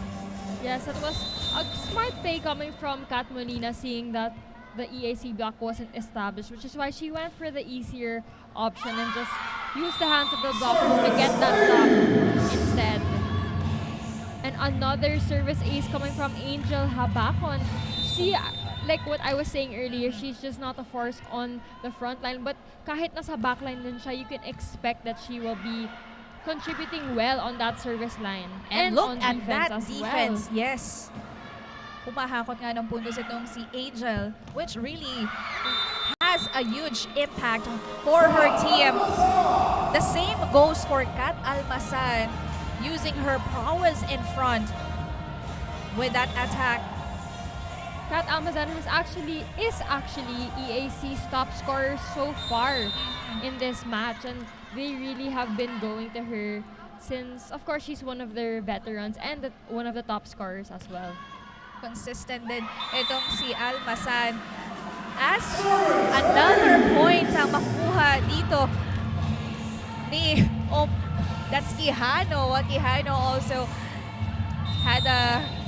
Yes, it was a smart play coming from Kat Molina, seeing that the EAC block wasn't established, which is why she went for the easier option and just used the hands of the blockers to get that block instead. And another service ace coming from Angel Habakon. See, like what I was saying earlier, she's just not a force on the front line, but kahit nasa backline din siya, you can expect that she will be contributing well on that service line. And look on at defense that as defense, well. yes. Pumahakot nga ng puntos itong si Angel, which really has a huge impact for her team. The same goes for Kat Almasan, using her prowess in front with that attack. Kat Almazan is actually EAC's top scorer so far in this match, and they really have been going to her since, of course, she's one of their veterans and one of the top scorers as well. Consistent din itong si Almasan. As for another point ang makuha dito ni that's Quijano. Quijano also had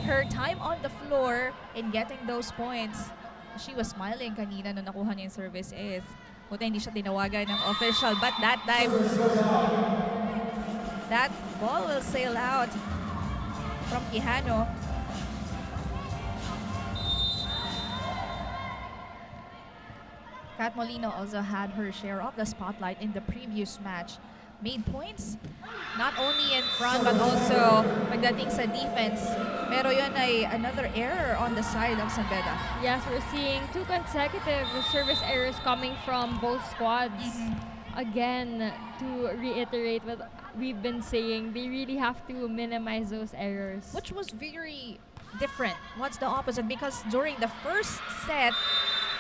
her time on the floor in getting those points. She was smiling kanina nung nakuha niya yung service is. Buti hindi siya tinawagan ng official, but that time, that ball will sail out from Quijano. Kat Molino also had her share of the spotlight in the previous match. Made points, not only in front but also pagdating sa defense. Pero yun ay another error on the side of San Beda. Yes, we're seeing 2 consecutive service errors coming from both squads. Again, to reiterate what we've been saying, they really have to minimize those errors. Which was very different. What's the opposite? Because during the first set,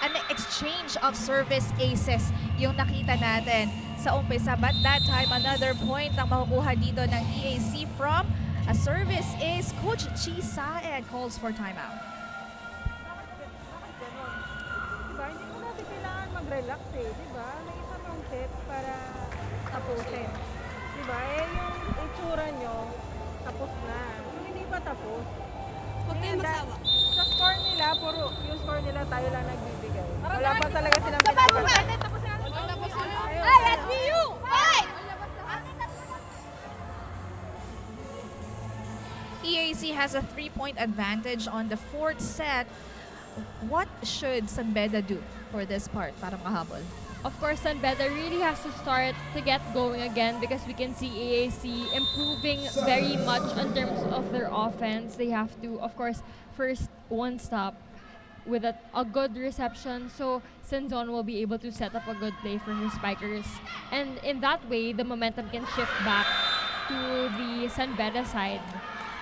an exchange of service aces yung nakita natin sa umpisa. But that time, another point ang makukuha dito ng EAC from a service ace. Coach Chi Saed calls for timeout. Diba, hindi mo natin kailangan mag-relax diba? May isang round set para tapusin. Diba, yung itsura nyo, tapos na. Kung hindi pa tapos, Huwag tayong magsawa. Sa score nila, yung score nila tayo lang nagbibigay. Wala pa talaga silang pinagsasabi. Hey, SBU! Hey! EAC has a 3-point advantage on the 4th set. What should San Beda do for this part para mahabol? Of course, San Beda really has to start to get going again, because we can see EAC improving very much in terms of their offense. They have to, of course, first one stop with a good reception, so Senzon will be able to set up a good play for her spikers. And in that way, the momentum can shift back to the San Beda side.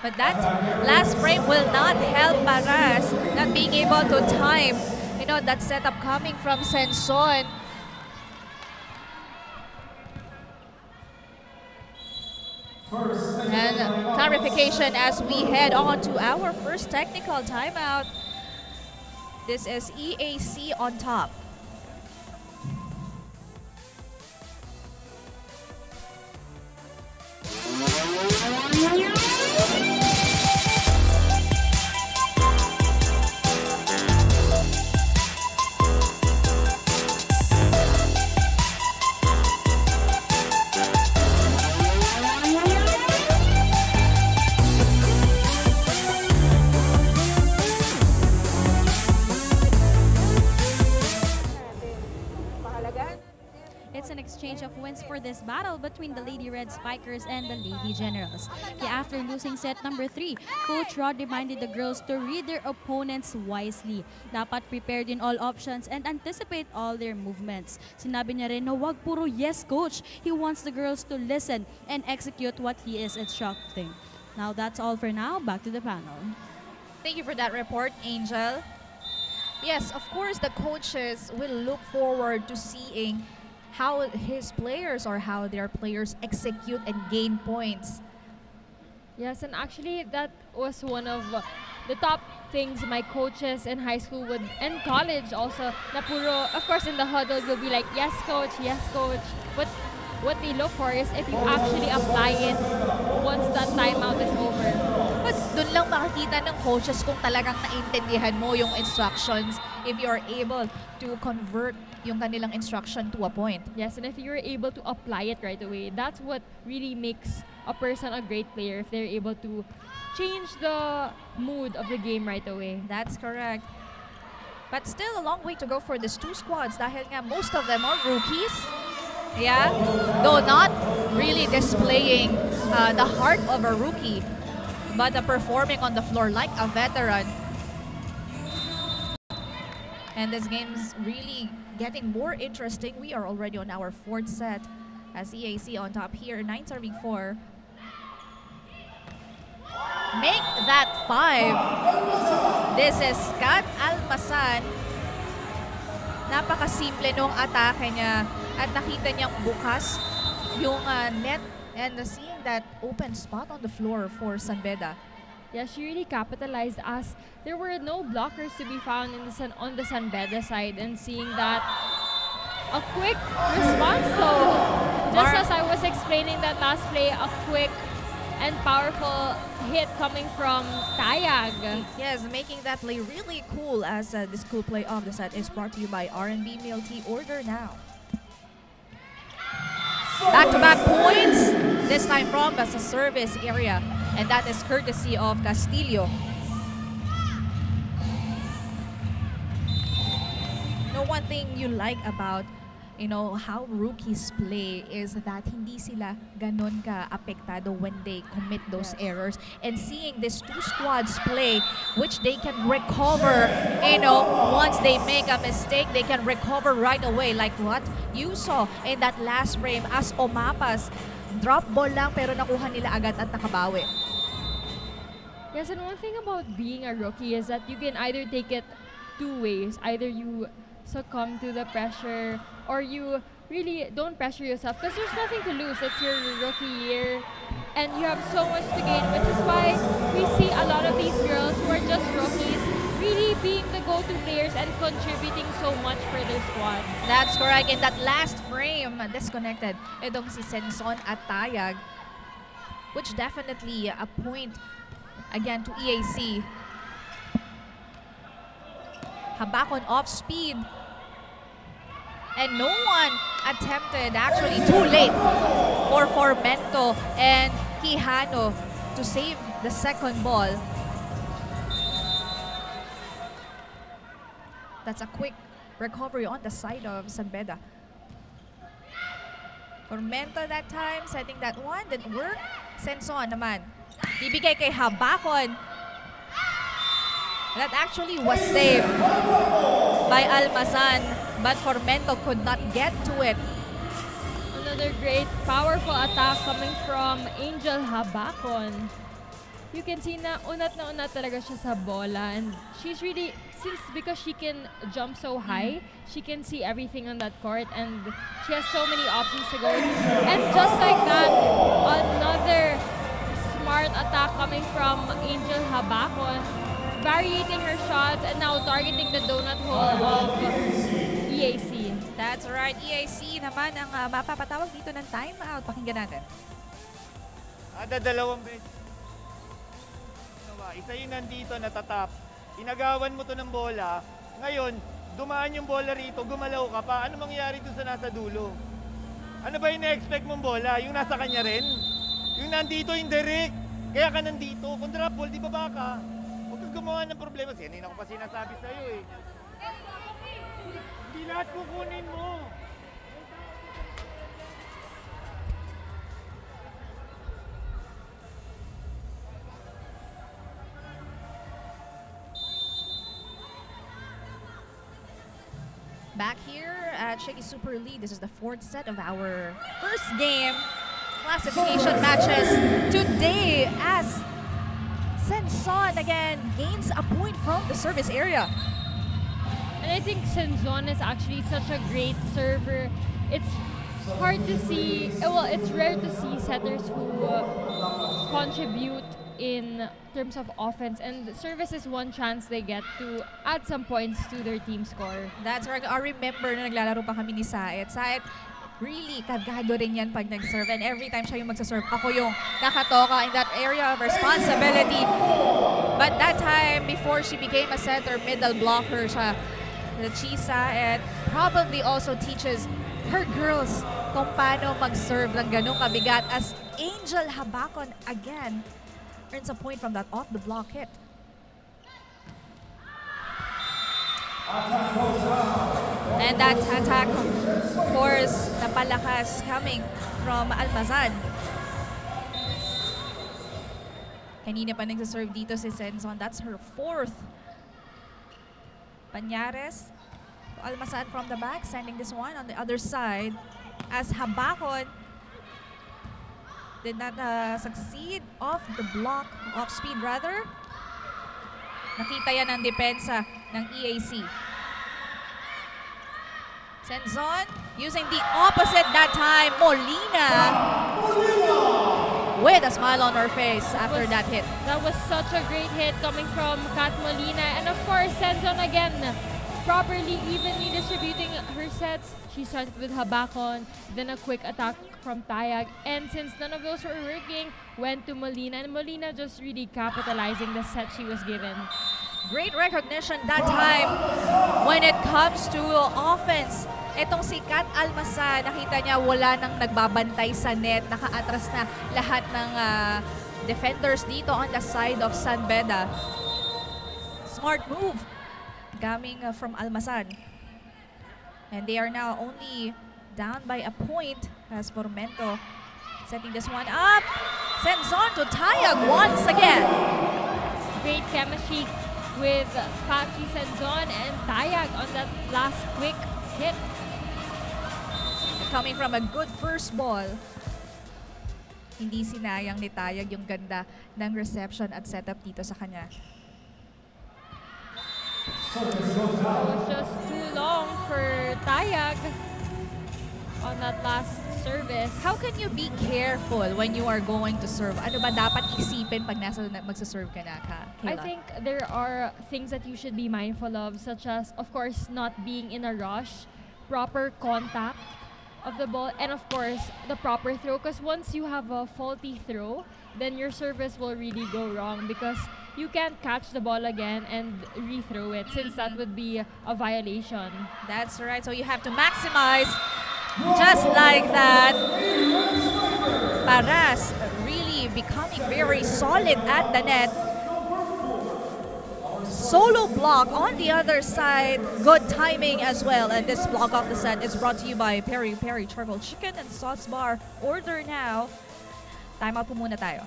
But that last frame will not help Paras not being able to time, that setup coming from Senzon. And clarification as we head on to our first technical timeout. This is EAC on top. points for this battle between the Lady Red Spikers and the Lady Generals. Kaya after losing set number 3, Coach Rod reminded the girls to read their opponents wisely. Dapat prepared in all options and anticipate all their movements. Sinabi niya rin na wag puro yes coach. He wants the girls to listen and execute what he is instructing. Now that's all for now. Back to the panel. Thank you for that report, Angel. Yes, of course, the coaches will look forward to seeing how his players or how their players execute and gain points. Yes, and actually that was one of the top things my coaches in high school would, and college also, na puro, of course in the huddle will be like, yes coach, yes coach. But what they look for is if you actually apply it once that timeout is over. But dun lang makikita ng coaches kung talagang naintindihan mo yung instructions, if you're able to convert yung kanilang instruction to a point. Yes, and if you're able to apply it right away, that's what really makes a person a great player, if they're able to change the mood of the game right away. That's correct. But still a long way to go for these two squads dahil nga most of them are rookies. Yeah, though not really displaying the heart of a rookie, but performing on the floor like a veteran. And this game's really getting more interesting. We are already on our 4th set as EAC on top here, 9-4. Make that 5. This is Kat Almasan. Napakasimple nung atake niya at nakita niyang bukas yung net and seeing that open spot on the floor for San Beda. Yeah, she really capitalized as there were no blockers to be found in on the San Beda side, and seeing that a quick response though. Just as I was explaining that last play, a quick and powerful hit coming from Tayag. Yes, making that play really cool as this cool play of the set is brought to you by R&B Meal Tea. Order now. Back-to-back points, this time from the service area, and that is courtesy of Castillo. No, one thing you like about how rookies play is that hindi sila ganon ka-apektado when they commit those errors. And seeing these two squads play, which they can recover, once they make a mistake, they can recover right away. Like what you saw in that last frame as Omapas. Drop ball lang pero nakuha nila agad at nakabawi. Yes, and one thing about being a rookie is that you can either take it two ways. Either you succumb to the pressure or you really don't pressure yourself because there's nothing to lose. It's your rookie year and you have so much to gain, which is why we see a lot of these girls who are just rookies really being the go-to players and contributing so much for their squad. That's correct. In that last frame, disconnected itong si Senson at Tayag, which definitely a point again to EAC. Habakon off speed. And no one attempted, actually too late, for Formento and Quijano to save the second ball. That's a quick recovery on the side of San Beda. Formento that time, setting that one, didn't work. Senson naman, bibigay kay Habakon. That actually was saved by Almasan, but Formento could not get to it. Another great, powerful attack coming from Angel Habakon. You can see na unat talaga siya sa bola, and she's really, because she can jump so high, she can see everything on that court, and she has so many options to go. And just like that, another smart attack coming from Angel Habakon, variating her shots and now targeting the donut hole of EAC. That's right, EAC naman ang mapapatawag dito ng timeout. Pakinggan natin. Dalawang beses. Isa yung nandito, natatap. Inagawan mo to ng bola. Ngayon, dumaan yung bola rito, gumalaw ka pa. Ano mangyayari doon sa nasa dulo? Ano ba yung na-expect mong bola? Yung nasa kanya rin? Yung nandito, yung direct. Kaya ka nandito. Kung drop ball, di ba baka? Gumawa ng problema. Kanina ko pa sinasabi sa'yo eh. Hindi lahat kukunin mo. Back here at Shaky Super League, this is the fourth set of our first game classification matches today as Senzon again gains a point from the service area. And I think Senzon is actually such a great server. It's hard to see, well, it's rare to see setters who contribute in terms of offense, and service is one chance they get to add some points to their team score. That's right. I remember na naglalaro pa kami ni Saet. Saet, really, kargado rin yan pag nag-serve. And every time siya yung magsaserve, ako yung nakatoka in that area of responsibility. But that time, before she became a center, middle blocker siya. She Saet probably also teaches her girls kung paano mag-serve ng ganong kabigat as Angel Habakon again earns a point from that off-the-block hit. And that attack, of course, napalakas coming from Almazan. Kanina pa nagsaserve dito si Senzon. That's her fourth. Panyares, Almazan from the back, sending this one on the other side as Habakon did not succeed off the block, off speed rather. Nakita yan ang depensa ng EAC. Senzon using the opposite that time. Molina with a smile on her face after that hit. That was such a great hit coming from Kat Molina. And of course, Senzon again, properly evenly distributing her sets. She started with Habakon, then a quick attack from Tayag. And since none of those were working, went to Molina. And Molina just really capitalizing the set she was given. Great recognition that time when it comes to offense. Etong si Kat Almazan, nakita niya wala nang nagbabantay sa net. Nakaatras na lahat ng defenders dito on the side of San Beda. Smart move coming from Almazan. And they are now only down by a point as Formento setting this one up. Senzon to Tayag once again. Great chemistry with Pachi Senzon and Tayag on that last quick hit. Coming from a good first ball. Hindi sinayang ni Tayag yung ganda ng reception at setup dito sa kanya. It was just too long for Tayag on that last service. How can you be careful when you are going to serve? Ano ba dapat isipin pag magsaserve ka na, Kayla? I think there are things that you should be mindful of, such as, of course, not being in a rush, proper contact of the ball, and of course, the proper throw. Because once you have a faulty throw, then your service will really go wrong because you can't catch the ball again and rethrow it, since that would be a violation. That's right. So you have to maximize just like that. Paras really becoming very solid at the net. Solo block on the other side. Good timing as well. And this block of the set is brought to you by Peri Peri Charcoal Chicken and Sauce Bar. Order now. Time out po muna tayo.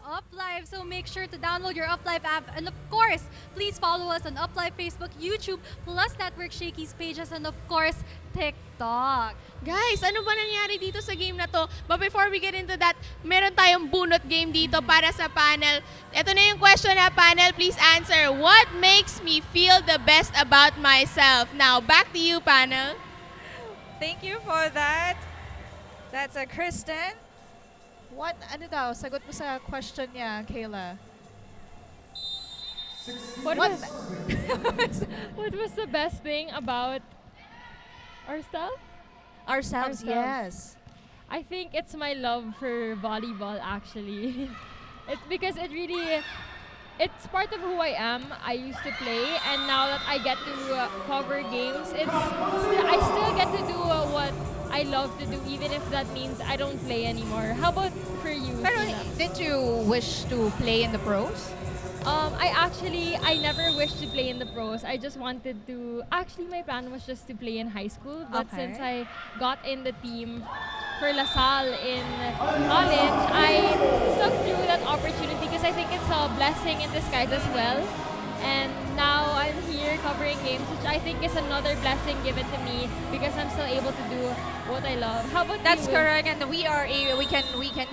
UpLive, so make sure to download your UpLive app, and of course, please follow us on UpLive Facebook, YouTube, plus Network Shakeys pages, and of course, TikTok. Guys, ano ba nangyari dito sa game na to? But before we get into that, meron tayong bunot game dito para sa panel. Ito na yung question na panel. Please answer. What makes me feel the best about myself? Now, back to you, panel. Thank you for that. That's a Kristen. What, ano daw, sagot mo sa question niya, Kayla? What was the best thing about ourselves? Ourselves, yes. I think it's my love for volleyball, actually. It's because it's part of who I am. I used to play, and now that I get to cover games, I still get to do what I love to do, even if that means I don't play anymore. How about for you? Pero did you wish to play in the pros? I never wished to play in the pros. I just wanted to, actually my plan was just to play in high school. But since I got in the team for LaSalle in college, I took through that opportunity because I think it's a blessing in disguise as well. And now I'm here covering games, which I think is another blessing given to me because I'm still able to do what I love. How about That's you? correct, and we can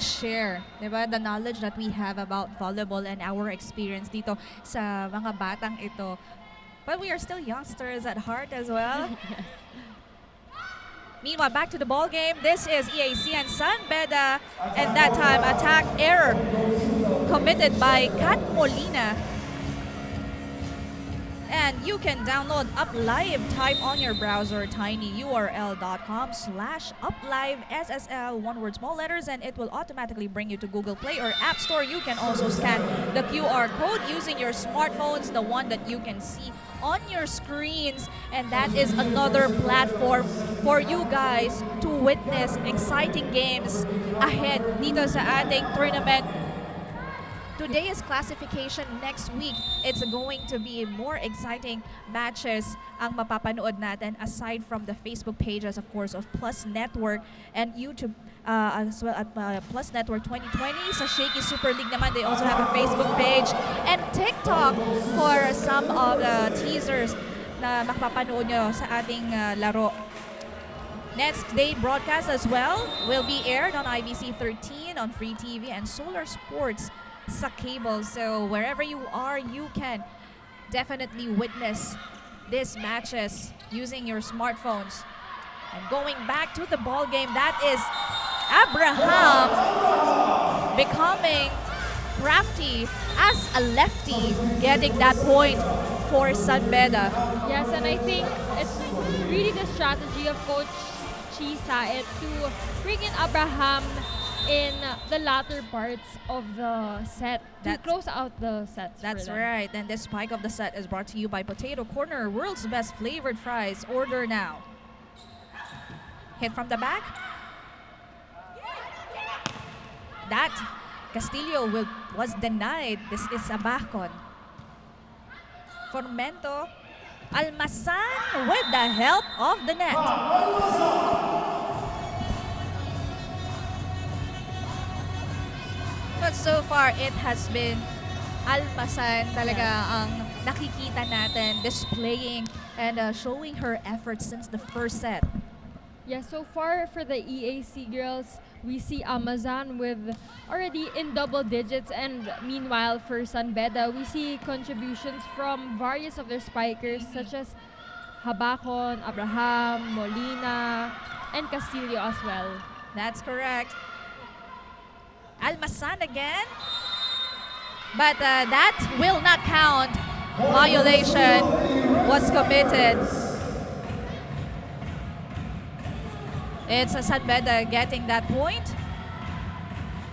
share, diba, the knowledge that we have about volleyball and our experience dito sa mga batang ito. But we are still youngsters at heart as well. Meanwhile, back to the ball game. This is EAC and San Beda, and that time attack error committed by Kat Molina. And you can download UpLive. Type on your browser tinyurl.com/UpLive SSL, one word, small letters, and it will automatically bring you to Google Play or App Store. You can also scan the QR code using your smartphones, the one that you can see on your screens. And that is another platform for you guys to witness exciting games ahead dito sa ating tournament. Today is classification. Next week, it's going to be more exciting matches ang mapapanood natin aside from the Facebook pages, of course, of Plus Network and YouTube as well at Plus Network 2020. Sa Shakeys Super League naman, they also have a Facebook page and TikTok for some of the teasers na makapapanood nyo sa ating laro. Next day broadcast as well will be aired on IBC 13, on Free TV, and Solar Sports sa cable. So wherever you are, you can definitely witness these matches using your smartphones. And going back to the ball game, that is Abraham becoming crafty as a lefty, getting that point for San Beda. Yes, and I think it's really the strategy of Coach Chisa to bring in Abraham in the latter parts of the set to close out the sets. That's right. And this spike of the set is brought to you by Potato Corner, world's best flavored fries. Order now. Hit from the back. That Castillo was denied. This is Abacon. Formento. Almasan with the help of the net. But so far, it has been Almasan talaga ang nakikita natin displaying and showing her efforts since the first set. Yeah, so far for the EAC girls, we see Amazon with already in double digits, and meanwhile for San Beda, we see contributions from various of their spikers such as Habacon, Abraham, Molina, and Castillo as well. That's correct. Almasan again, but that will not count. Violation was committed. It's San Beda getting that point.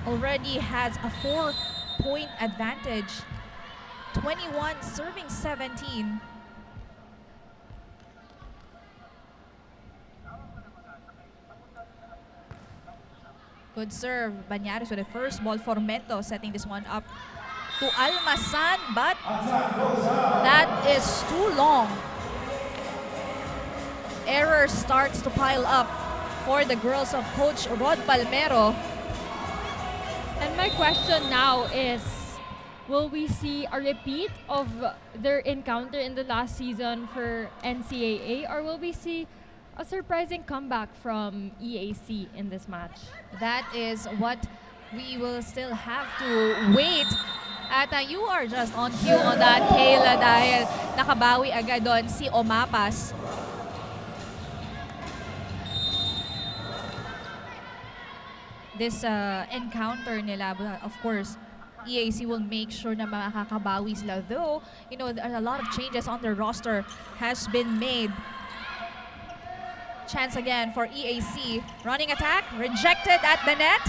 Already has a 4-point advantage. 21 serving 17. Good serve. Banyares with the first ball. Formento setting this one up to Almasan, but that is too long. Error starts to pile up for the girls of Coach Rod Palmero. And my question now is, will we see a repeat of their encounter in the last season for NCAA, or will we see a surprising comeback from EAC in this match? That is what we will still have to wait. At you are just on cue on that, Kayla, dahil nakabawi agad doon si Omapas. This encounter nila, of course, EAC will make sure na makakabawi sila. Though, you know, a lot of changes on their roster has been made. Chance again for EAC. Running attack, rejected at the net.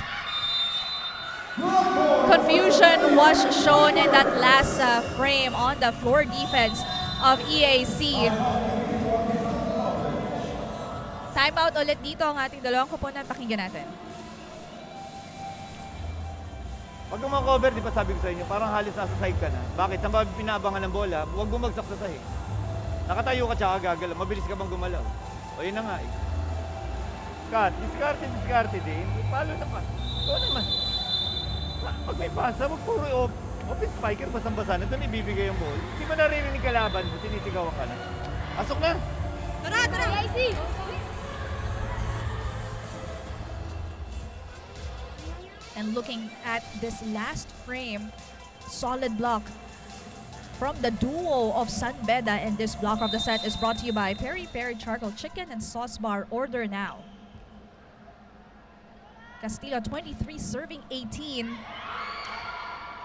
Confusion was shown in that last frame on the floor defense of EAC. Timeout ulit dito ang ating dalawang koponan. Pakinggan natin. Pag kumakover, di ba sabi ko sa inyo, parang halos nasa side ka na. Bakit? Saan ba pinaabangan ng bola? Huwag bumagsak sa sahig. Nakatayo ka tsaka gagalaw. Mabilis ka bang gumalaw? O yun na nga eh. Cut. Diskarte din. Palo na pa. Ito naman. Pag may pasa, wag puro open spiker, basang-basa na. Doon ibibigay yung ball. Hindi ba naririnig kalaban? Sinisigawan ka na. Pasok na. Tara! EAC! And looking at this last frame, solid block from the duo of San Beda, and this block of the set is brought to you by Peri Peri Charcoal Chicken and Sauce Bar. Order now. Castillo 23 serving 18.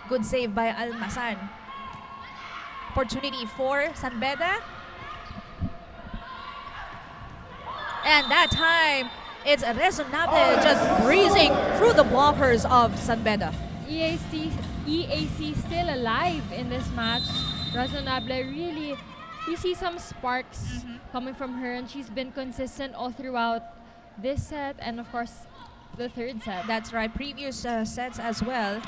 Good save by Almasan. Opportunity for San Beda. And that time, it's Resonable just breezing through the blockers of San Beda. EAC still alive in this match. Razonable really, we see some sparks coming from her, and she's been consistent all throughout this set and of course the third set. That's right, previous sets as well.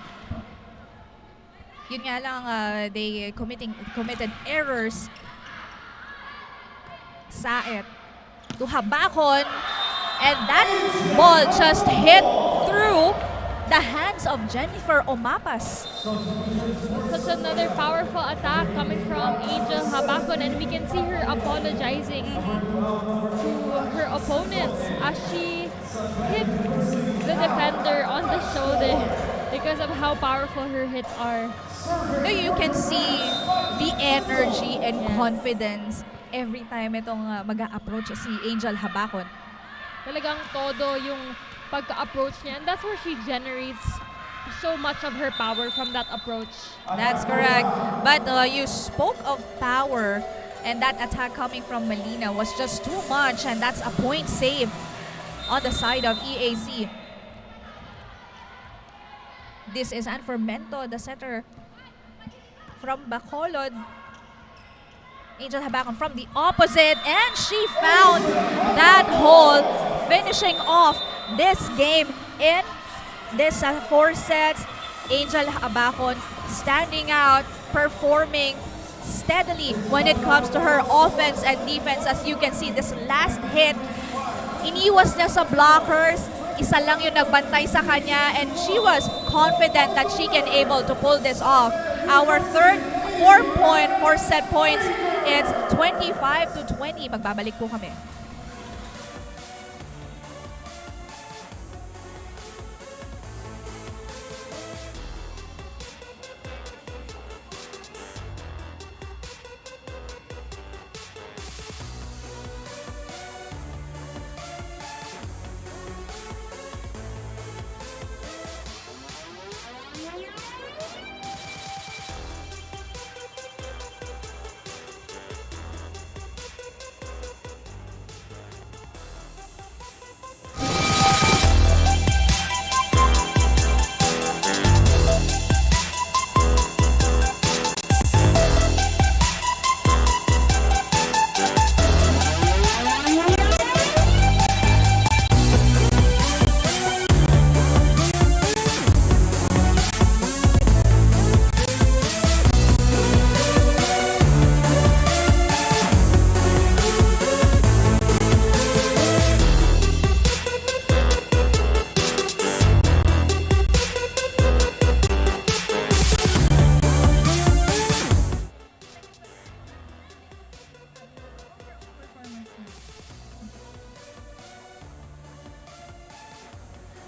Yun nga lang, they committed errors. Saet to Habakon, and that ball just hit through the hands of Jennifer Omapas. Such another powerful attack coming from Angel Habakon, and we can see her apologizing to her opponents as she hit the defender on the shoulder because of how powerful her hits are. You can see the energy and confidence every time itong mag-a-approach si Angel Habakon. Talagang todo yung pagka-approach niya, and that's where she generates so much of her power from that approach. That's correct. But you spoke of power, and that attack coming from Melina was just too much, and that's a point save on the side of EAC. This is Anfermento, the setter from Bacolod. Angel Habakon from the opposite, and she found that hole, finishing off this game in this 4 sets. Angel Habakon standing out, performing steadily when it comes to her offense and defense. As you can see, this last hit, iniwas niya sa blockers. Isa lang yung nagbantay sa kanya, and she was confident that she can able to pull this off. Our third 4 set points, it's 25-20. Magbabalik po kami.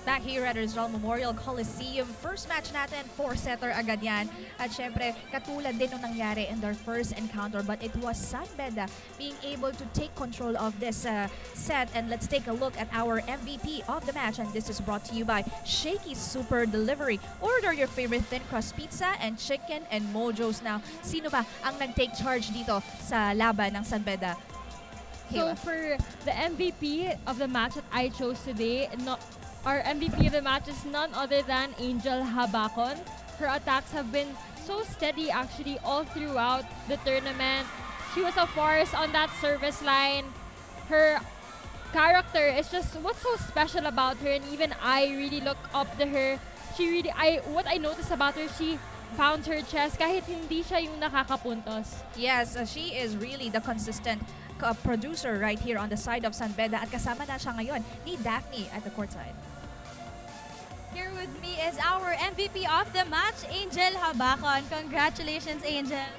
Back here at Rizal Memorial Coliseum. First match natin, 4-setter agad yan. At syempre, katulad din nung nangyari in their first encounter, but it was San Beda being able to take control of this set. And let's take a look at our MVP of the match. And this is brought to you by Shakey's Super Delivery. Order your favorite thin crust pizza and chicken and mojos now. Sino ba ang nag-take charge dito sa laban ng San Beda? So for the MVP of the match that I chose today, our MVP of the match is none other than Angel Habakon. Her attacks have been so steady actually all throughout the tournament. She was a force on that service line. Her character is just what's so special about her, and even I really look up to her. What I noticed about her, she pounds her chest kahit hindi siya yung nakakapuntos. Yes, she is really the consistent producer right here on the side of San Beda, at kasama na siya ngayon ni Daphne at the courtside. Here with me is our MVP of the match, Angel Habacon. Congratulations, Angel.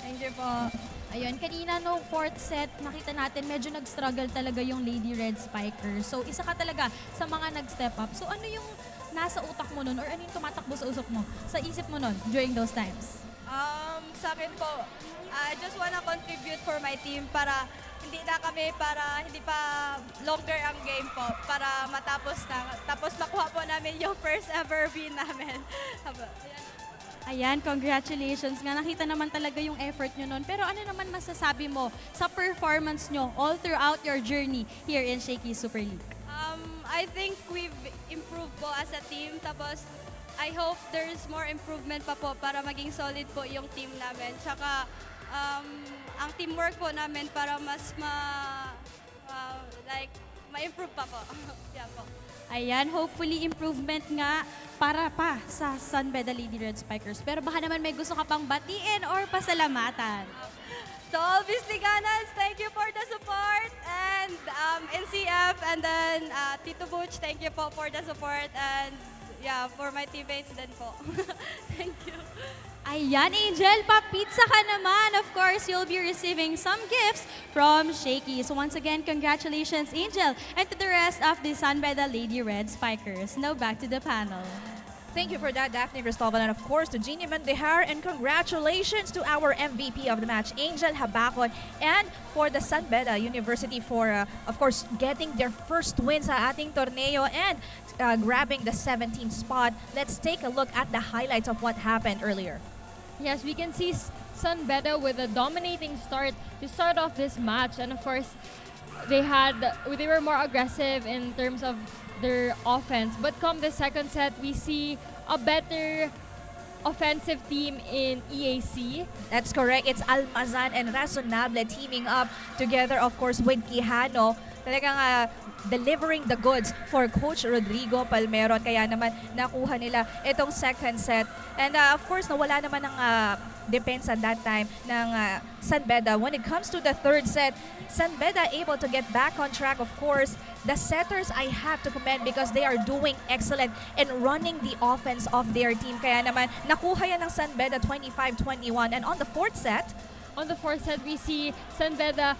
Thank you po. Ayun, kanina no fourth set, nakita natin medyo nag-struggle talaga yung Lady Red Spikers. So, isa ka talaga sa mga nag-step up. So, ano yung nasa utak mo nun or ano yung tumatakbo sa usok mo, sa isip mo nun during those times? Sa akin po, I just wanna contribute for my team para hindi pa longer ang game po para matapos na. Tapos makuha po namin yung first ever win namin. Ayan, congratulations nga. Nakita naman talaga yung effort nyo nun. Pero ano naman masasabi mo sa performance nyo all throughout your journey here in Shakeys Super League? I think we've improved po as a team. Tapos, I hope there's more improvement pa po para maging solid po yung team namin. Tsaka, ang teamwork po namin para mas ma-improve pa po. Yeah po. Ayan, hopefully improvement nga para pa sa San Beda Lady Red Spikers. Pero baka naman may gusto ka pang batiin or pasalamatan. So obviously, Ganans, thank you for the support. And NCF and then Tito Butch, thank you po for the support. And yeah, for my teammates din po. Thank you. Ayan, Angel, pa-pizza ka naman. Of course, you'll be receiving some gifts from Shakey. So once again, congratulations, Angel, and to the rest of the San Beda Lady Red Spikers. Now back to the panel. Thank you for that, Daphne Cristobal, and of course to Jeannie Mendehar, and congratulations to our MVP of the match, Angel Habacon, and for the San Beda University for, of course, getting their first win sa ating torneo and grabbing the 17th spot. Let's take a look at the highlights of what happened earlier. Yes, we can see San Beda with a dominating start to start off this match, and of course, they were more aggressive in terms of their offense. But come the second set, we see a better offensive team in EAC. That's correct. It's Almazan and Razonable teaming up together, of course, with Quijano. Talagang delivering the goods for Coach Rodrigo Palmeron. Kaya naman nakuha nila itong second set. And of course, nawala naman ng depensa that time ng San Beda. When it comes to the third set, San Beda able to get back on track, of course. The setters I have to commend because they are doing excellent in running the offense of their team. Kaya naman nakuha yan ng San Beda 25-21. And on the fourth set, we see San Beda,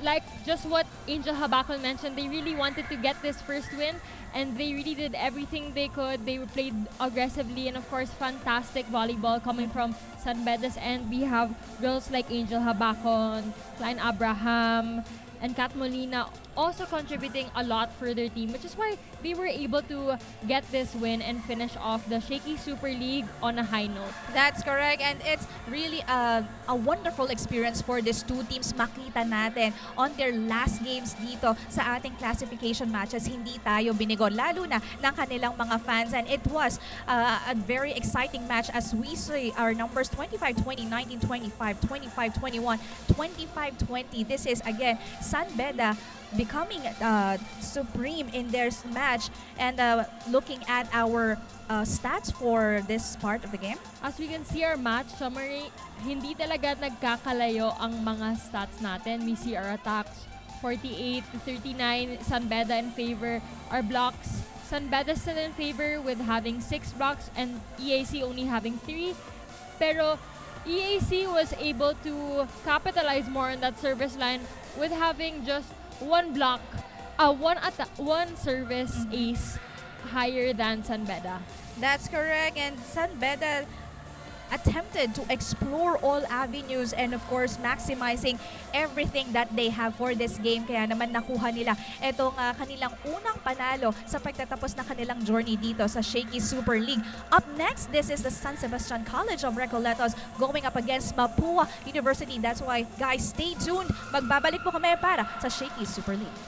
like just what Angel Habacon mentioned, they really wanted to get this first win and they really did everything they could. They played aggressively and of course fantastic volleyball coming from San Beda's end. We have girls like Angel Habacon, Klein Abraham, and Kat Molina also contributing a lot for their team, which is why they were able to get this win and finish off the Shakeys Super League on a high note. That's correct, and it's really a wonderful experience for these two teams. Makita natin on their last games dito sa ating classification matches, hindi tayo binigo, lalo na ng kanilang mga fans, and it was a very exciting match as we see our numbers 25-20, 19-25, 25-21, 25-20. This is again San Beda becoming supreme in their match. And looking at our stats for this part of the game, as we can see our match summary, hindi talaga nagkakalayo ang mga stats natin. We see our attacks 48-39, San Beda in favor. Our blocks, San Beda still in favor with having 6 blocks and EAC only having 3. Pero EAC was able to capitalize more on that service line with having just one block, one service ace higher than San Beda. that's correct. And San Beda attempted to explore all avenues and of course maximizing everything that they have for this game. Kaya naman nakuha nila itong kanilang unang panalo sa pagtatapos na kanilang journey dito sa Shakeys Super League. Up next, this is the San Sebastian College of Recoletos going up against Mapua University. That's why, guys, stay tuned. Magbabalik po kami para sa Shakeys Super League.